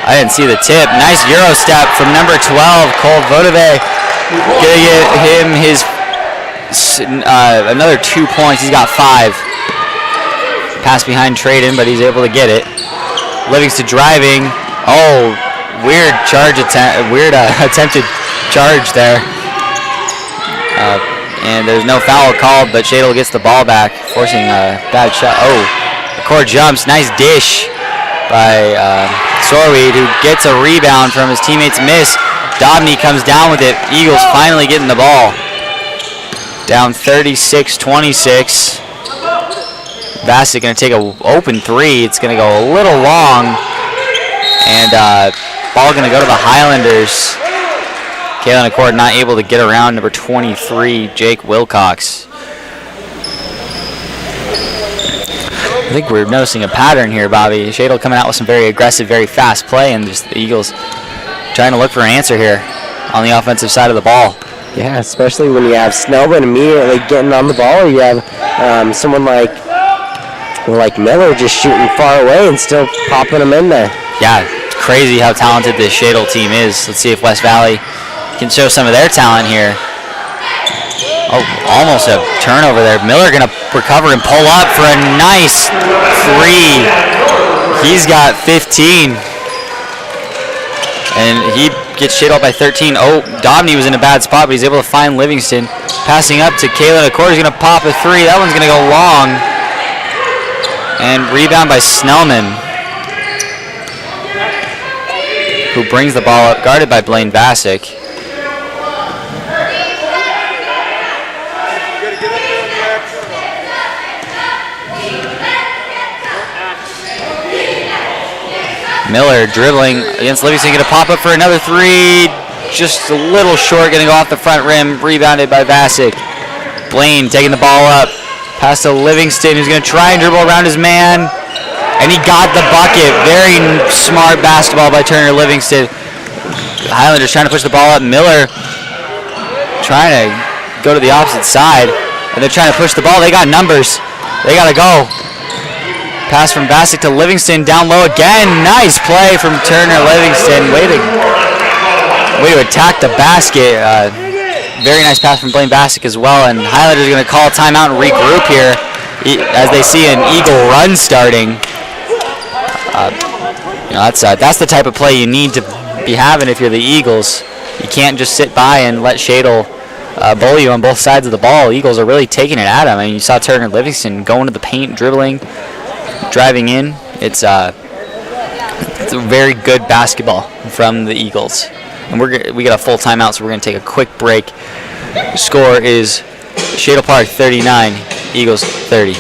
I didn't see the tip. Nice Euro step from number 12, Cole Vodove. Going to get him his another 2 points. He's got 5. Pass behind Traden, but he's able to get it. Livingston driving. Oh, weird attempted charge there. And there's no foul called, but Shadle gets the ball back, forcing a bad shot. Oh, Accord jumps. Nice dish by Sorweed, who gets a rebound from his teammate's miss. Dobney comes down with it. Eagles finally getting the ball. Down 36-26. Vasic going to take an open 3. It's going to go a little long. And ball going to go to the Highlanders. Kalen Accord not able to get around number 23, Jake Wilcox. I think we're noticing a pattern here, Bobby. Shadle coming out with some very aggressive, very fast play, and just the Eagles trying to look for an answer here on the offensive side of the ball. Yeah, especially when you have Snellman immediately getting on the ball, or you have someone like Miller just shooting far away and still popping them in there. Yeah, it's crazy how talented this Shadle team is. Let's see if West Valley can show some of their talent here Oh, almost a turnover there. Miller going to recover and pull up for a nice 3. He's got 15. And he gets shaded off by 13. Oh, Dobney was in a bad spot, but he's able to find Livingston. Passing up to Kalen Accord. He's going to pop a 3. That one's going to go long. And rebound by Snellman, who brings the ball up, guarded by Blaine Bassick. Miller dribbling against Livingston, going to pop up for another 3. Just a little short, going to go off the front rim, rebounded by Bassick. Blaine taking the ball up, pass to Livingston, who's going to try and dribble around his man. And he got the bucket. Very smart basketball by Turner Livingston. Highlanders trying to push the ball up. Miller trying to go to the opposite side. And they're trying to push the ball. They got numbers. They got to go. Pass from Bassick to Livingston. Down low again. Nice play from Turner Livingston. Way to attack the basket. Very nice pass from Blaine Bassick as well. And Highlanders are going to call a timeout and regroup here as they see an Eagle run starting. That's the type of play you need to be having if you're the Eagles. You can't just sit by and let Shadle bully you on both sides of the ball. Eagles are really taking it at him. I mean, you saw Turner Livingston going to the paint, dribbling, driving in. It's a very good basketball from the Eagles. And we got a full timeout, so we're going to take a quick break. The score is Shadle Park 39, Eagles 30.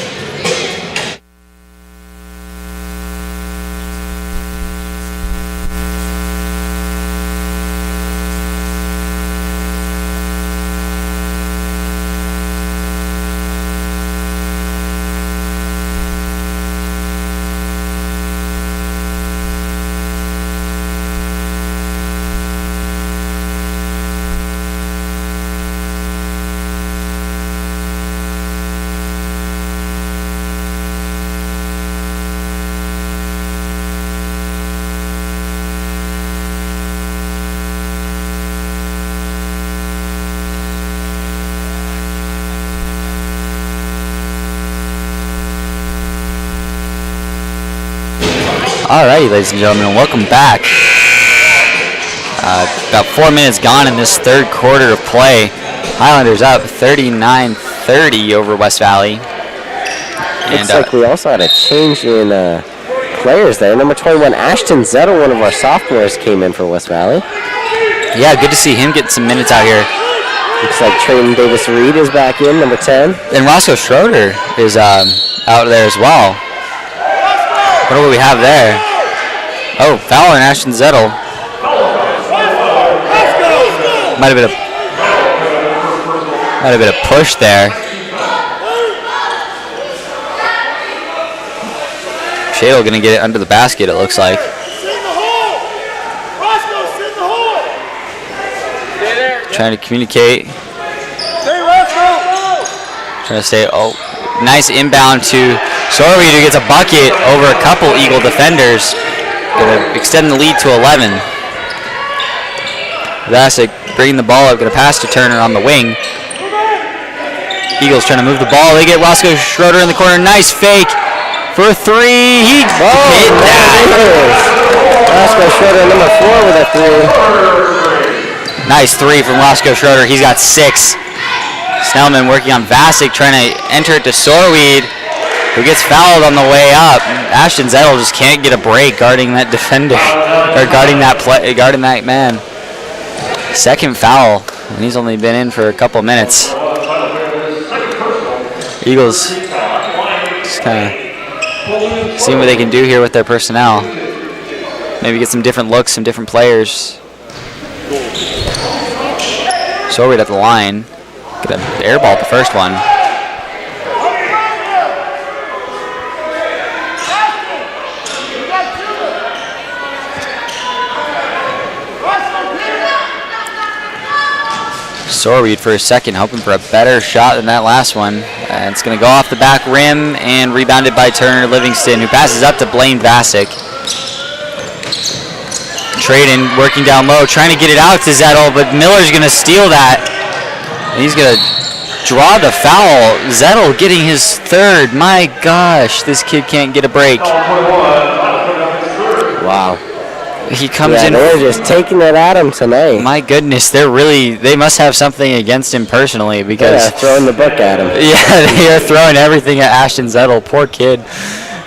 Alrighty, ladies and gentlemen, welcome back. About 4 minutes gone in this third quarter of play. Highlanders up 39-30 over West Valley. Looks like we also had a change in players there. Number 21, Ashton Zettel, one of our sophomores, came in for West Valley. Yeah, good to see him get some minutes out here. Looks like Trayton Davis-Reed is back in, number 10. And Roscoe Schroeder is out there as well. What do we have there? Oh, foul on Ashton Zettel. Might have been a push there. Shadle gonna get it under the basket, it looks like. Trying to communicate. Trying to stay. Oh, nice inbound to Sorweed, who gets a bucket over a couple Eagle defenders. Gonna extend the lead to 11. Bassick bringing the ball up, gonna pass to Turner on the wing. Eagles trying to move the ball. They get Roscoe Schroeder in the corner. Nice fake for a 3. He hit that. Roscoe Schroeder, number 4 with a 3. Nice 3 from Roscoe Schroeder. He's got 6. Snellman working on Bassick, trying to enter it to Sorweed, who gets fouled on the way up. Ashton Zettel just can't get a break guarding that defender, or guarding that man. Second foul, and he's only been in for a couple minutes. Eagles just kind of seeing what they can do here with their personnel. Maybe get some different looks, some different players. Sorweed at the line. Get an air ball at the first one. Sorweed for a second, hoping for a better shot than that last one. And it's going to go off the back rim and rebounded by Turner Livingston, who passes up to Blaine Bassick. Trayton working down low, trying to get it out to Zettel, but Miller's going to steal that. And he's going to draw the foul. Zettel getting his third. My gosh, this kid can't get a break. Wow. He comes in. They're just taking it at him tonight. My goodness, they must have something against him personally because they're throwing the book at him. Yeah, they are throwing everything at Ashton Zettel. Poor kid.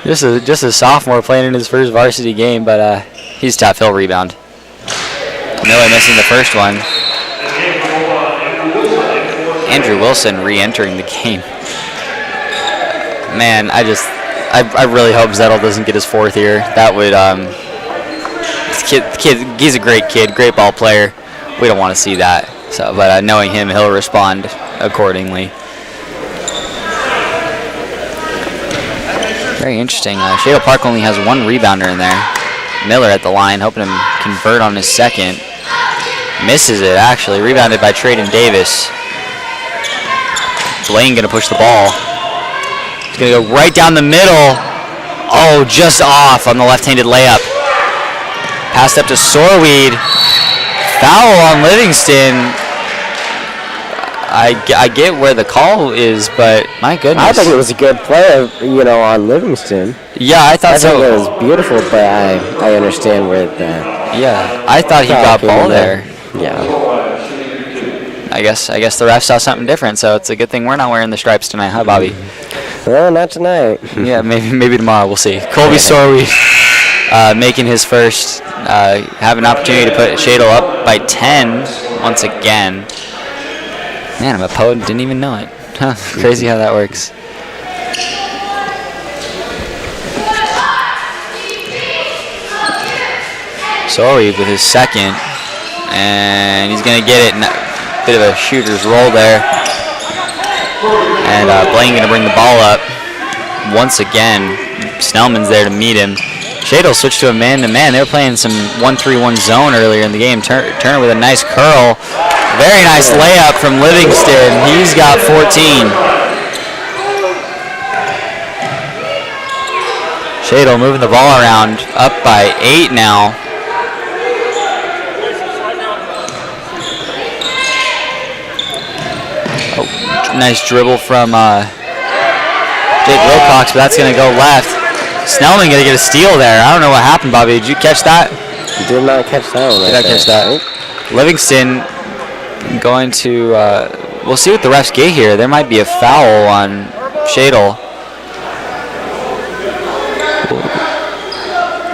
Just a sophomore playing in his first varsity game, but he's tough. He'll rebound. Miller missing the first one. Andrew Wilson re-entering the game. Man, I really hope Zettel doesn't get his fourth here. That would kid, he's a great kid, great ball player. We don't want to see that. So, but knowing him, he'll respond accordingly. Very interesting. Shadle Park only has one rebounder in there. Miller at the line, hoping to convert on his second. Misses it, actually. Rebounded by Trayden Davis. Blaine going to push the ball. He's going to go right down the middle. Oh, just off on the left-handed layup. Passed up to Sorweed. Foul on Livingston. I get where the call is, but my goodness. I think it was a good play, on Livingston. Yeah, I thought so. I think it was beautiful, but I understand where the... Yeah, I thought he got ball there. Yeah. I guess the ref saw something different, so it's a good thing we're not wearing the stripes tonight, huh, Bobby? Well, not tonight. Yeah, maybe tomorrow. We'll see. Colby Sorweed making his first, have an opportunity to put Shadle up by 10 once again. Man, I'm a poet and didn't even know it. Huh, crazy how that works. Sorweed with his second, and he's going to get it. Bit of a shooter's roll there. And Blaine going to bring the ball up once again. Snellman's there to meet him. Shadle switched to a man-to-man. They were playing some 1-3-1 zone earlier in the game. Turner with a nice curl. Very nice layup from Livingston. He's got 14. Shadle moving the ball around, up by 8 now. Oh, nice dribble from Jake Wilcox, but that's going to go left. Snellman going to get a steal there. I don't know what happened, Bobby. Did you catch that? Did not catch that one. Did I catch that? Livingston going to, we'll see what the refs get here. There might be a foul on Shadle.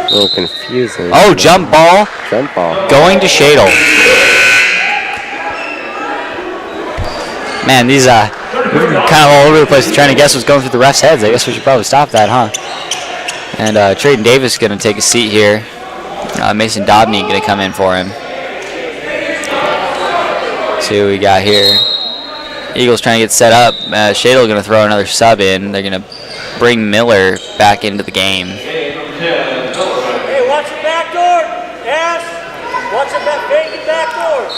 A little confusing. Oh, jump ball. Jump ball. Going to Shadle. Man, these, we've been kind of all over the place trying to guess what's going through the refs' heads. I guess we should probably stop that, huh? And Trayden Davis is going to take a seat here. Mason Dobney going to come in for him. See what we got here. Eagles trying to get set up. Shadle going to throw another sub in. They're going to bring Miller back into the game. Hey, watch the back door. Ash, watch the vacant back door.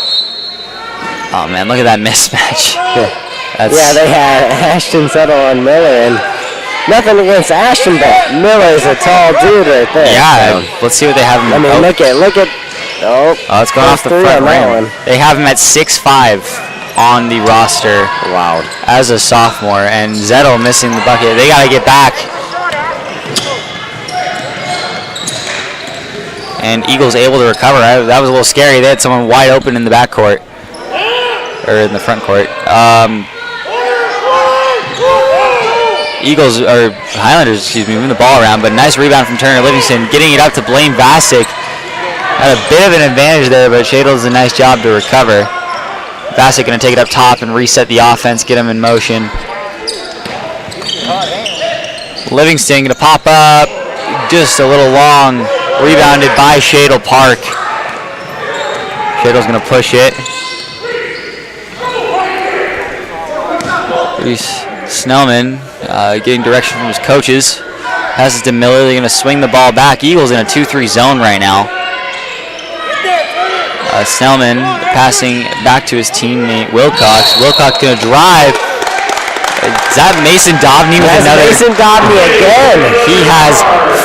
Oh, man, look at that mismatch. Yeah, they had Ashton Zettel on Miller, and nothing against Ashton, but Miller is a tall dude right there. Yeah, so let's see what they have him. I mean, look at. Oh, it's going off the front rim. They have him at 6'5" on the roster. Wow. As a sophomore, and Zettel missing the bucket. They got to get back. And Eagles able to recover. That was a little scary. They had someone wide open in the backcourt. Or in the front court. Highlanders, moving the ball around, but nice rebound from Turner Livingston, getting it up to Blaine Vassick. Had a bit of an advantage there, but Shadle does a nice job to recover. Vassick going to take it up top and reset the offense, get him in motion. Livingston going to pop up, just a little long, rebounded by Shadle Park. Shadle's going to push it. Snellman getting direction from his coaches. Passes to Miller. They're going to swing the ball back. Eagles in a 2-3 zone right now. Snellman passing back to his teammate Wilcox. Wilcox going to drive. Is that Mason Dobney with another? Mason Dobney again. He has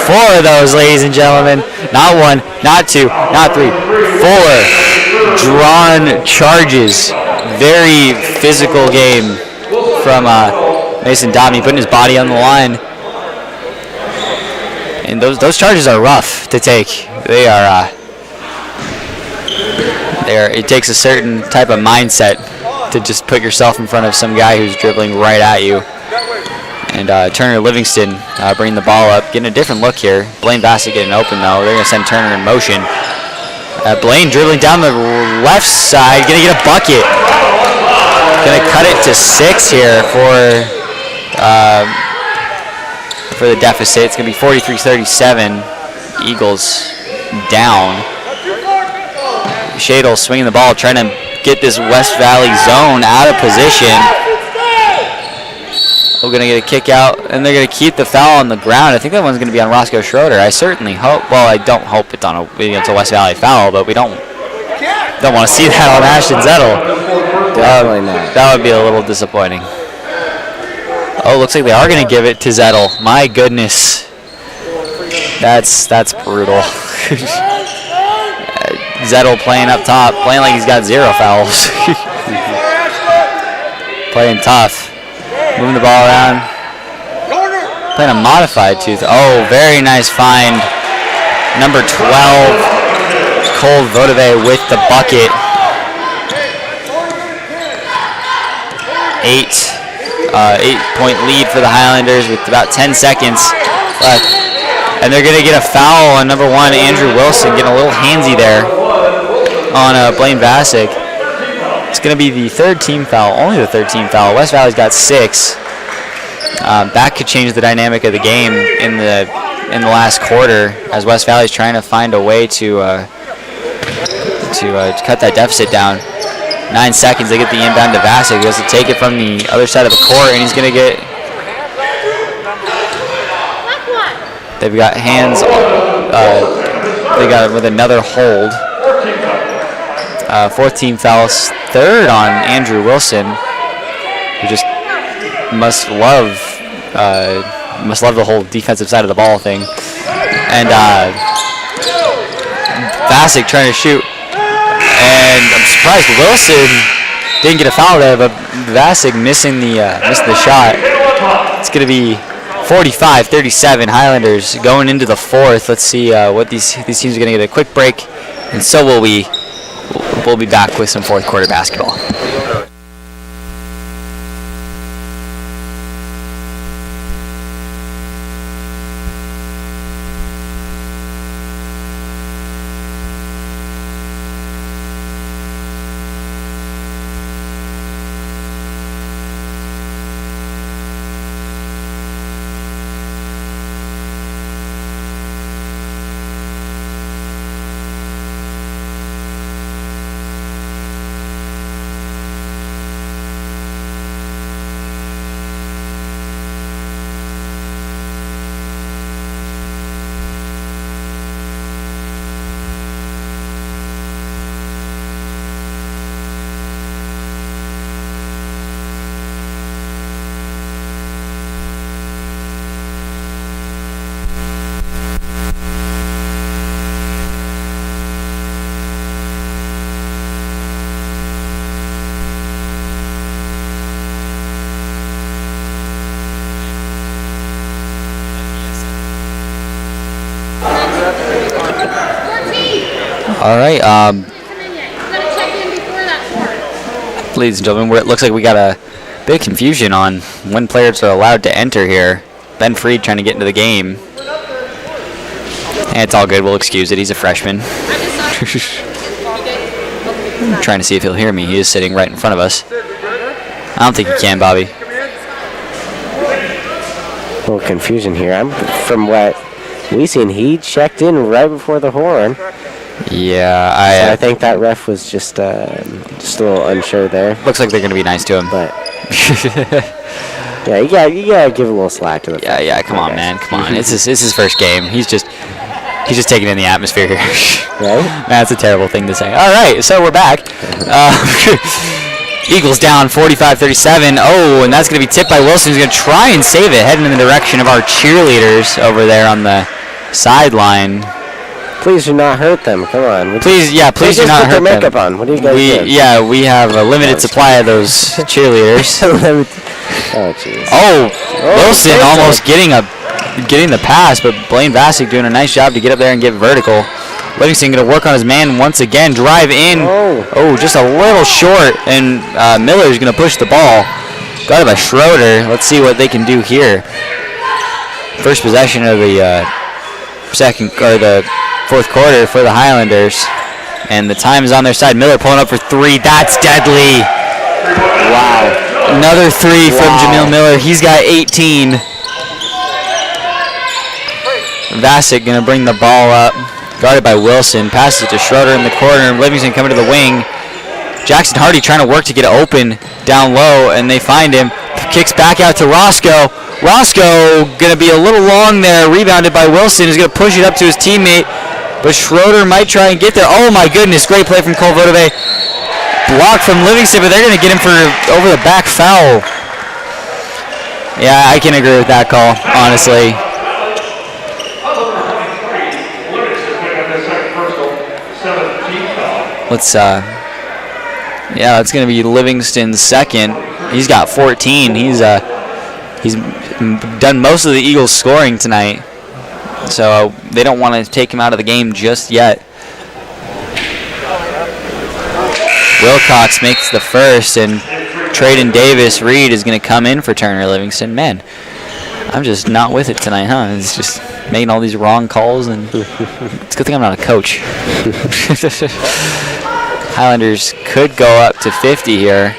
4 of those, ladies and gentlemen. Not 1, not 2, not 3, 4 drawn charges. Very physical game. from Mason Dobney, putting his body on the line. And those charges are rough to take. They are. It takes a certain type of mindset to just put yourself in front of some guy who's dribbling right at you. And Turner Livingston bringing the ball up, getting a different look here. Blaine Bassett getting open though. They're gonna send Turner in motion. Blaine dribbling down the left side, gonna get a bucket. Gonna cut it to 6 here for the deficit. It's gonna be 43-37. Eagles down. Shadle swinging the ball, trying to get this West Valley zone out of position. We're going to get a kick out, and they're going to keep the foul on the ground. I think that one's going to be on Roscoe Schroeder. I certainly hope, well, I don't hope it's on it's a West Valley foul, but we don't want to see that on Ashton Zettel. Definitely not. That would be a little disappointing. Oh, looks like they are going to give it to Zettel. My goodness. That's brutal. Zettel playing up top, playing like he's got 0 fouls. Playing tough. Moving the ball around. Playing a modified tooth. Oh, very nice find. Number 12, Cole Vodeve with the bucket. 8-point lead for the Highlanders with about 10 seconds left. And they're going to get a foul on number 1, Andrew Wilson, getting a little handsy there on Blaine Bassick. It's going to be the 3rd team foul, only the 3rd team foul. West Valley's got 6. That could change the dynamic of the game in the last quarter, as West Valley's trying to find a way to cut that deficit down. 9 seconds, they get the inbound to Bassick. He has to take it from the other side of the court, and he's going to get. They've got hands. They got it with another hold. 4th team fouls, 3rd on Andrew Wilson, who just must love the whole defensive side of the ball thing. And Bassick trying to shoot, and I'm surprised Wilson didn't get a foul there, but Bassick missed the shot. It's going to be 45-37 Highlanders going into the 4th. Let's see what these teams are going to get a quick break, and so will we. We'll be back with some 4th quarter basketball. All right, ladies and gentlemen, it looks like we got a bit of confusion on when players are allowed to enter here. Ben Freed trying to get into the game. And it's all good, we'll excuse it, he's a freshman. I'm trying to see if he'll hear me. He is sitting right in front of us. I don't think he can, Bobby. A little confusion here. From what we seen, he checked in right before the horn. Yeah, so I think that ref was just a little unsure there. Looks like they're going to be nice to him. But yeah, you gotta give a little slack to the. Yeah. Come on, man. Come on. It's his first game. He's just taking in the atmosphere here. Right? That's a terrible thing to say. All right, so we're back. Eagles down 45-37. Oh, and that's going to be tipped by Wilson. He's going to try and save it, heading in the direction of our cheerleaders over there on the sideline. Please do not hurt them. Come on. Please do not hurt them. Makeup on. What do you guys do? Yeah, we have a limited supply of those cheerleaders. Oh, jeez. Oh, Wilson Wilson. almost getting the pass, but Blaine Vassick doing a nice job to get up there and get vertical. Livingston going to work on his man once again. Drive in. Oh, just a little short, and Miller's going to push the ball. Got it by Schroeder. Let's see what they can do here. First possession of the the fourth quarter for the Highlanders, and the time is on their side. Miller pulling up for three. That's deadly. Wow. Another three from Jameel Miller. He's got 18. Vassick going to bring the ball up. Guarded by Wilson. Passes it to Schroeder in the corner. Livingston coming to the wing. Jackson Hardy trying to work to get it open down low, and they find him. Kicks back out to Roscoe. Roscoe going to be a little long there. Rebounded by Wilson. He's going to push it up to his teammate, but Schroeder might try and get there. Oh my goodness, great play from Cole Vodove. Blocked from Livingston, but they're going to get him for over the back foul. Yeah, I can agree with that call, honestly. Yeah, it's going to be Livingston's second. He's got 14. He's done most of the Eagles' scoring tonight, so they don't want to take him out of the game just yet. Wilcox makes the first, and Trayden Davis-Reed is going to come in for Turner Livingston. Man, I'm just not with it tonight, huh? It's just making all these wrong calls, and it's a good thing I'm not a coach. Highlanders could go up to 50 here,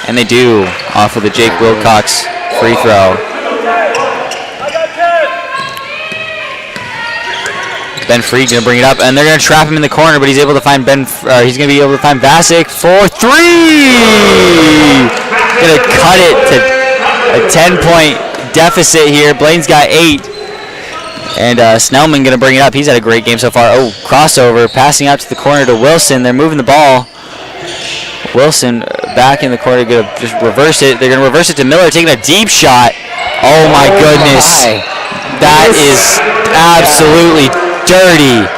and they do off of the Jake Wilcox free throw. Ben Freed going to bring it up, and they're going to trap him in the corner, but he's able to find he's going to be able to find Vassick for three. Going to cut it to a 10-point deficit here. Blaine's got 8. And Snellman going to bring it up. He's had a great game so far. Oh, crossover, passing out to the corner to Wilson. They're moving the ball. Wilson back in the corner, going to just reverse it. They're going to reverse it to Miller, taking a deep shot. Oh my goodness. That is absolutely dirty.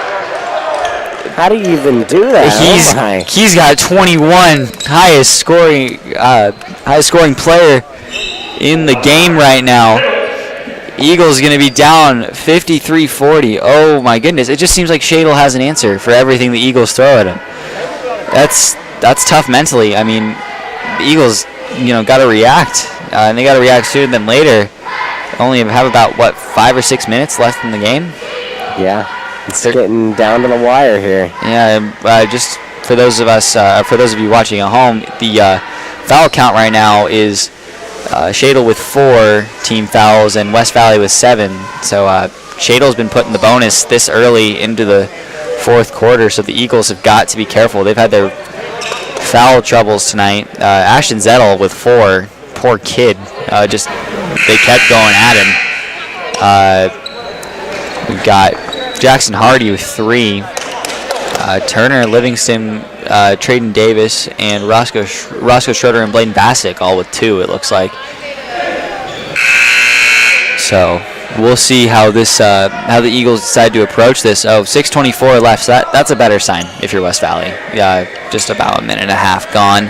How do you even do that? He's got 21, highest scoring player in the game right now. Eagles going to be down 53-40. Oh my goodness! It just seems like Shadle has an answer for everything the Eagles throw at him. That's tough mentally. I mean, the Eagles, got to react, and they got to react sooner than later. Only have about 5 or 6 minutes left in the game. Yeah, it's getting down to the wire here. Yeah, just for those of you watching at home, the foul count right now is Shadle with 4 team fouls and West Valley with 7. So Shadle's been putting the bonus this early into the fourth quarter, so the Eagles have got to be careful. They've had their foul troubles tonight. Ashton Zettel with 4. Poor kid. They kept going at him. We've got Jackson Hardy with 3. Turner, Livingston, Trayden Davis, and Roscoe Schroeder and Blaine Vassick all with 2, it looks like. So we'll see how the Eagles decide to approach this. 6:24 left. So that's a better sign if you're West Valley. Just about a minute and a half gone,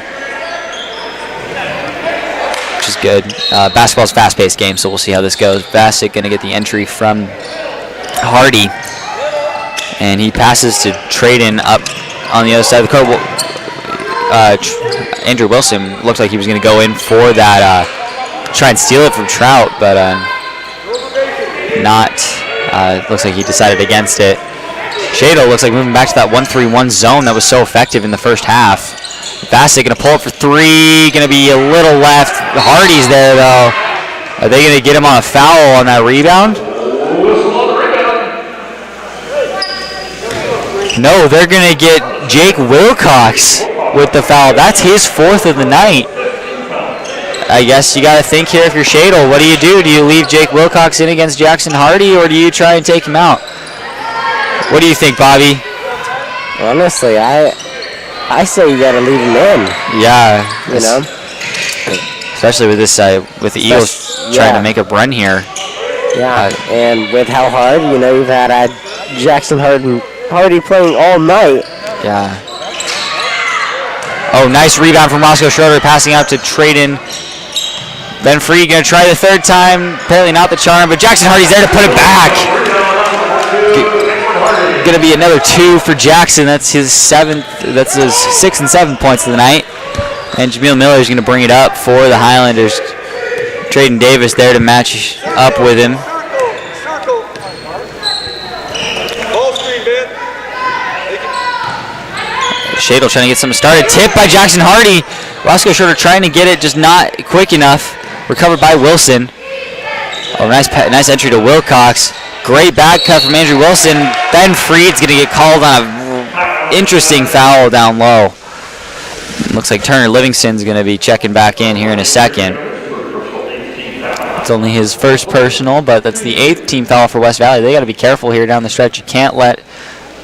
which is good. Basketball's a fast-paced game, so we'll see how this goes. Vassick going to get the entry from Hardy, and he passes to Trayden up on the other side of the court. Andrew Wilson looks like he was going to go in for that, try and steal it from Trout, but not. Looks like he decided against it. Shadle looks like moving back to that 1-3-1 zone that was so effective in the first half. Vassick going to pull up for 3, going to be a little left. Hardy's there, though. Are they going to get him on a foul on that rebound? No, they're going to get Jake Wilcox with the foul. That's his 4th of the night. I guess you got to think here if you're Shadle. What do you do? Do you leave Jake Wilcox in against Jackson Hardy, or do you try and take him out? What do you think, Bobby? Honestly, I say you got to leave him in. Yeah. Especially with this, with the Eagles trying to make a run here. Yeah, and with how hard, you've had Jackson Hardy playing all night. Yeah. Oh, nice rebound from Roscoe Schroeder, passing out to Trayden Ben Free going to try the third time. Apparently not the charm, but Jackson Hardy's there to put it back. Going to be another 2 for Jackson. That's his 7th. That's his 6th and 7th points of the night. And Jameel Miller is going to bring it up for the Highlanders. Trayden Davis there to match up with him. Shadle trying to get something started. Tip by Jackson Hardy. Roscoe Schroeder trying to get it, just not quick enough. Recovered by Wilson. Oh, nice entry to Wilcox. Great back cut from Andrew Wilson. Ben Freed's going to get called on an interesting foul down low. Looks like Turner Livingston's going to be checking back in here in a second. It's only his first personal, but that's the 8th team foul for West Valley. They got to be careful here down the stretch. You can't let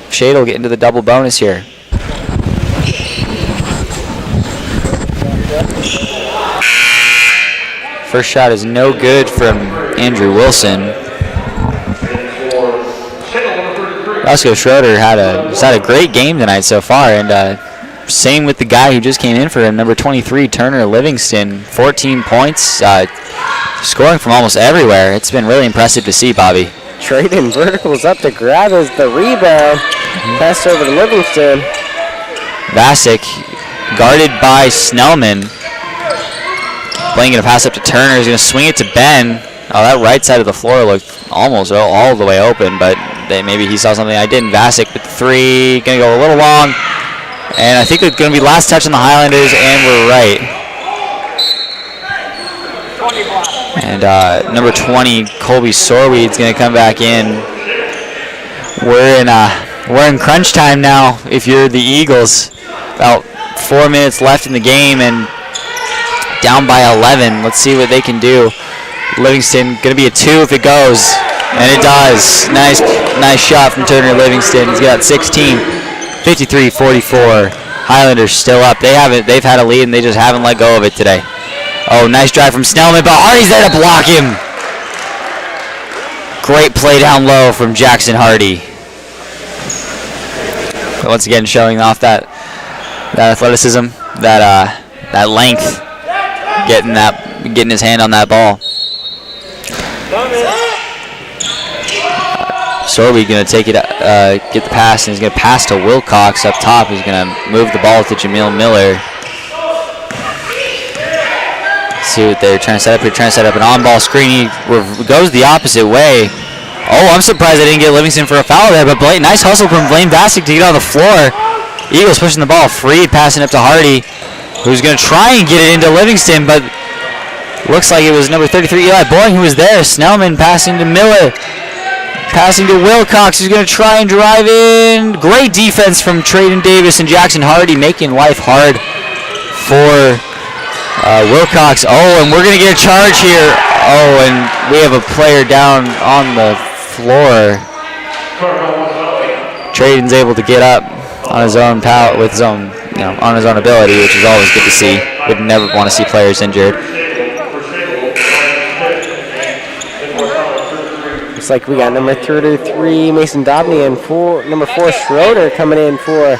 Shadle get into the double bonus here. First shot is no good from Andrew Wilson. Roscoe Schroeder has had a great game tonight so far, and same with the guy who just came in for him, number 23, Turner Livingston. 14 points, scoring from almost everywhere. It's been really impressive to see, Bobby. Trayden verticals up to grab as the rebound. Pass over to Livingston. Vasic guarded by Snellman. Blaine going to pass up to Turner. He's going to swing it to Ben. Oh, that right side of the floor looked almost all the way open, but maybe he saw something I didn't. Vasic with the 3. Going to go a little long. And I think it's going to be last touch on the Highlanders, and we're right. And number 20, Colby Sorweed's going to come back in. We're in crunch time now if you're the Eagles. About 4 minutes left in the game and down by 11. Let's see what they can do. Livingston going to be a 2 if it goes, and it does. Nice shot from Turner Livingston. He's got 16. 53-44. Highlanders still up. They've had a lead and they just haven't let go of it today. Oh, nice drive from Snellman, but Hardy's there to block him. Great play down low from Jackson Hardy. Once again, showing off that athleticism, that length, getting his hand on that ball. Sorby going to take it, get the pass, and he's going to pass to Wilcox up top. He's going to move the ball to Jameel Miller. See what they're trying to set up here. Trying to set up an on-ball screen. He goes the opposite way. Oh, I'm surprised they didn't get Livingston for a foul there, but nice hustle from Blaine Vasic to get on the floor. Eagles pushing the ball free, passing up to Hardy, who's going to try and get it into Livingston, but looks like it was number 33, Eli Boying, who was there. Snellman passing to Miller. Passing to Wilcox, who's going to try and drive in. Great defense from Trayden Davis and Jackson Hardy, making life hard for Wilcox. Oh, and we're going to get a charge here. Oh, and we have a player down on the floor. Trayden's able to get up on his own power, with his own, on his own ability, which is always good to see. Would never want to see players injured. Looks like we got number 33, Mason Dobney, and number 4, Schroeder coming in for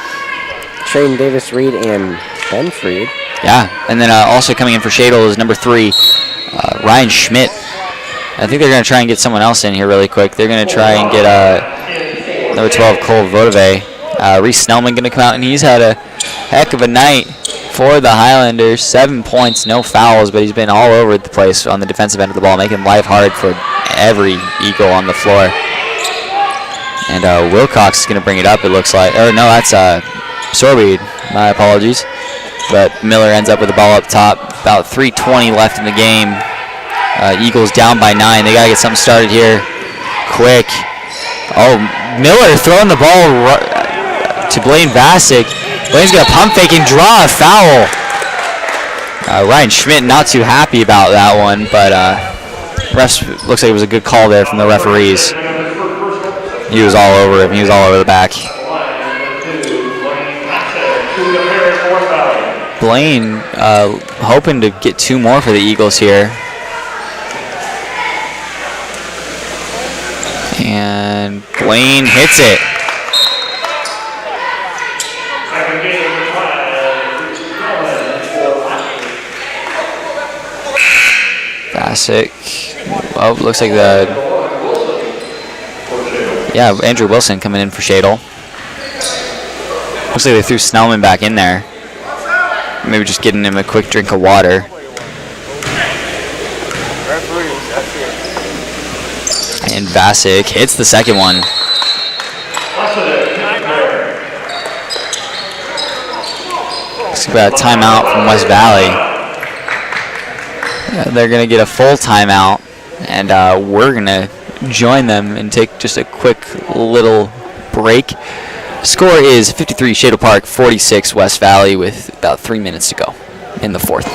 Trayden Davis, Reed, and Ben Freed. Yeah, and then also coming in for Shadle is number 3, Ryan Schmidt. I think they're going to try and get someone else in here really quick. They're going to try and get number 12, Cole Vodove. Reese Snellman going to come out, and he's had a heck of a night for the Highlanders. 7 points, no fouls, but he's been all over the place on the defensive end of the ball, making life hard for every Eagle on the floor. And Wilcox is going to bring it up, it looks like. Or no, that's Sorweed. My apologies. But Miller ends up with the ball up top. About 3:20 left in the game. Eagles down by 9. They got to get something started here quick. Oh, Miller throwing the ball to Blaine Vasic. Blaine's going to pump fake and draw a foul. Ryan Schmidt not too happy about that one, but refs, looks like it was a good call there from the referees. He was all over him. He was all over the back. Blaine hoping to get 2 more for the Eagles here. And Blaine hits it. Bassick. Oh, looks like Andrew Wilson coming in for Shadle. Looks like they threw Snellman back in there. Maybe just getting him a quick drink of water. And Bassick hits the second one. Looks like a timeout from West Valley. They're going to get a full timeout, and we're going to join them and take just a quick little break. Score is 53 Shadle Park, 46 West Valley, with about 3 minutes to go in the fourth.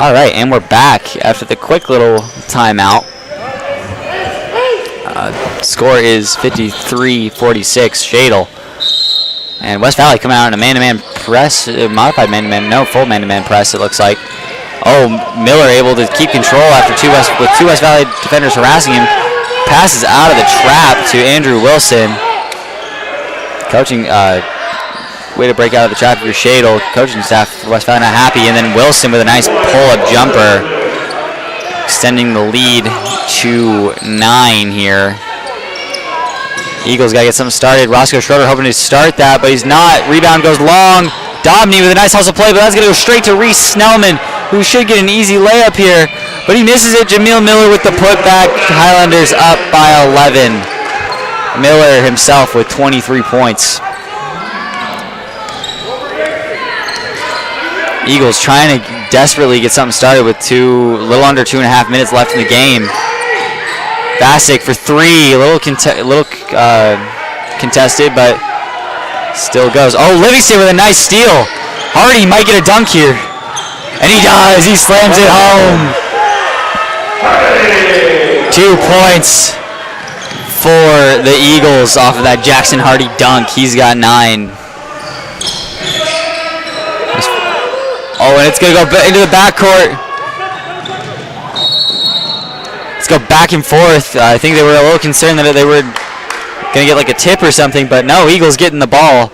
All right, and we're back after the quick little timeout. Score is 53-46 Shadle. And West Valley coming out in a man-to-man press, modified man-to-man, no, full man-to-man press it looks like. Oh, Miller able to keep control after with two West Valley defenders harassing him. Passes out of the trap to Andrew Wilson. Coaching, way to break out of the trap for your Shadle. Coaching staff for West Valley not happy. And then Wilson with a nice pull-up jumper, extending the lead to 9 here. Eagles got to get something started. Roscoe Schroeder hoping to start that, but he's not. Rebound goes long. Domney with a nice hustle play, but that's going to go straight to Reese Snellman, who should get an easy layup here. But he misses it. Jameel Miller with the putback. Highlanders up by 11. Miller himself with 23 points. Eagles trying to desperately get something started with a little under 2.5 minutes left in the game. Bassick for 3, a little contested, but still goes. Oh, Livingston with a nice steal. Hardy might get a dunk here. And he does. He slams it home. 2 points for the Eagles off of that Jackson Hardy dunk. He's got 9. Oh, and it's going to go into the backcourt. Let's go back and forth. I think they were a little concerned that they were going to get like a tip or something, but no, Eagles getting the ball.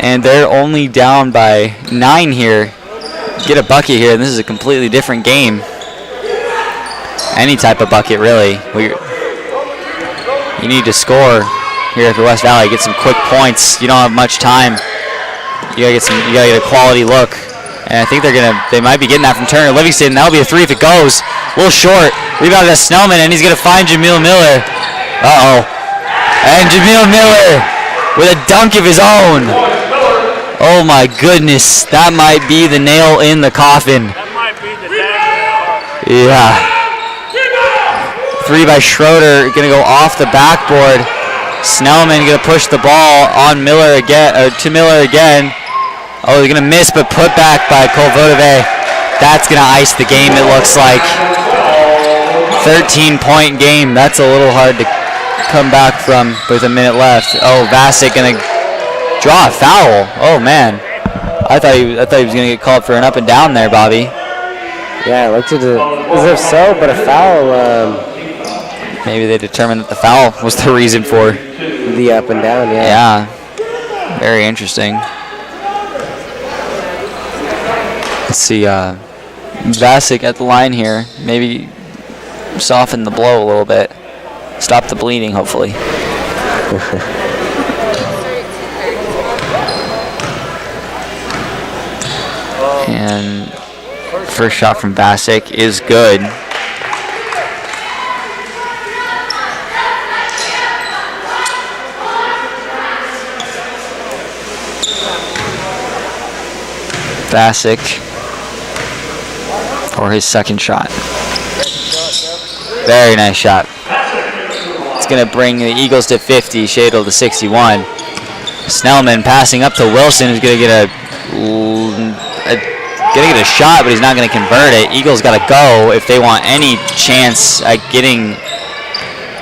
And they're only down by 9 here. Get a bucket here, and this is a completely different game. Any type of bucket, really. You need to score here for West Valley. Get some quick points. You don't have much time. You gotta get a quality look. And I think they might be getting that from Turner. Livingston, that'll be a 3 if it goes. A little short. Rebound to Snellman, and he's gonna find Jameel Miller. Uh-oh. And Jameel Miller with a dunk of his own. Oh my goodness, that might be the nail in the coffin. That might be the damn. Yeah. 3 by Schroeder, gonna go off the backboard. Snellman gonna push the ball on Miller again, to Miller again. Oh, they're gonna miss, but put back by Kolvodove. That's gonna ice the game, it looks like. 13-point game. That's a little hard to come back from with a minute left. Oh, Bassick gonna draw a foul. Oh man, I thought he was gonna get called for an up and down there, Bobby. Yeah, it looked as if so, but a foul. Maybe they determined that the foul was the reason for the up and down. Yeah. Yeah, very interesting. Let's see, Bassick at the line here. Maybe soften the blow a little bit. Stop the bleeding, hopefully. And first shot from Bassick is good. Bassick for his second shot. Very nice shot. It's going to bring the Eagles to 50, Shadle to 61. Snellman passing up to Wilson, who's going to get a shot, but he's not going to convert it. Eagles got to go if they want any chance at getting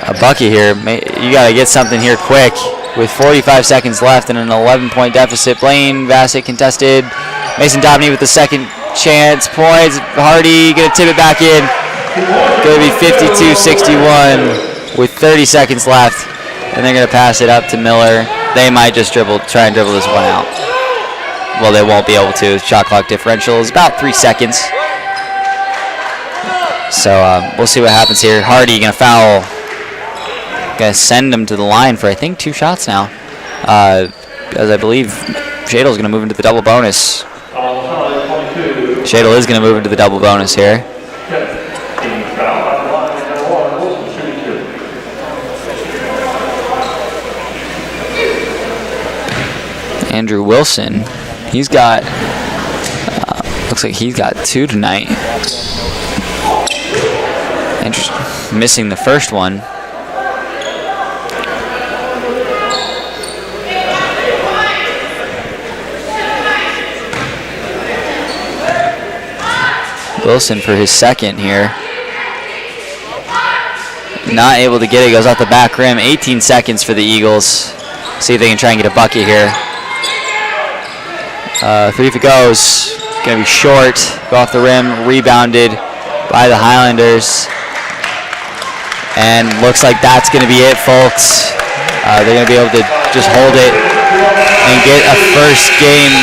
a bucket here. You got to get something here quick. With 45 seconds left and an 11-point deficit, Blaine Bassick contested. Mason Dobney with the second chance. Points. Hardy going to tip it back in. Going to be 52-61 with 30 seconds left. And they're going to pass it up to Miller. They might just try and dribble this one out. Well, they won't be able to. Shot clock differential is about 3 seconds. So we'll see what happens here. Hardy going to foul. Going to send him to the line for, I think, 2 shots now. As I believe Shadle's going to move into the double bonus. Shadle is going to move into the double bonus here. Andrew Wilson, he's got, looks like he's got 2 tonight. Interesting, missing the first one. Wilson for his second here. Not able to get it, goes off the back rim. 18 seconds for the Eagles. See if they can try and get a bucket here. 3 if it goes. Gonna be short. Go off the rim, rebounded by the Highlanders. And looks like that's gonna be it, folks. They're gonna be able to just hold it and get a first game,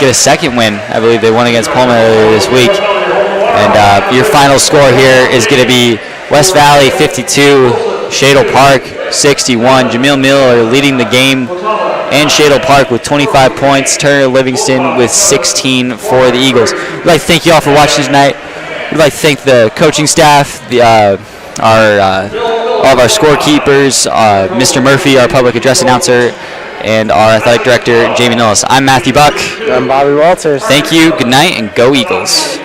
get a second win. I believe they won against Pullman earlier this week. And your final score here is going to be West Valley 52, Shadle Park 61. Jameel Miller leading the game, and Shadle Park with 25 points. Turner Livingston with 16 for the Eagles. We'd like to thank you all for watching tonight. We'd like to thank the coaching staff, all of our scorekeepers, Mr. Murphy, our public address announcer, and our athletic director, Jamie Millis. I'm Matthew Buck. I'm Bobby Walters. Thank you, good night, and go Eagles.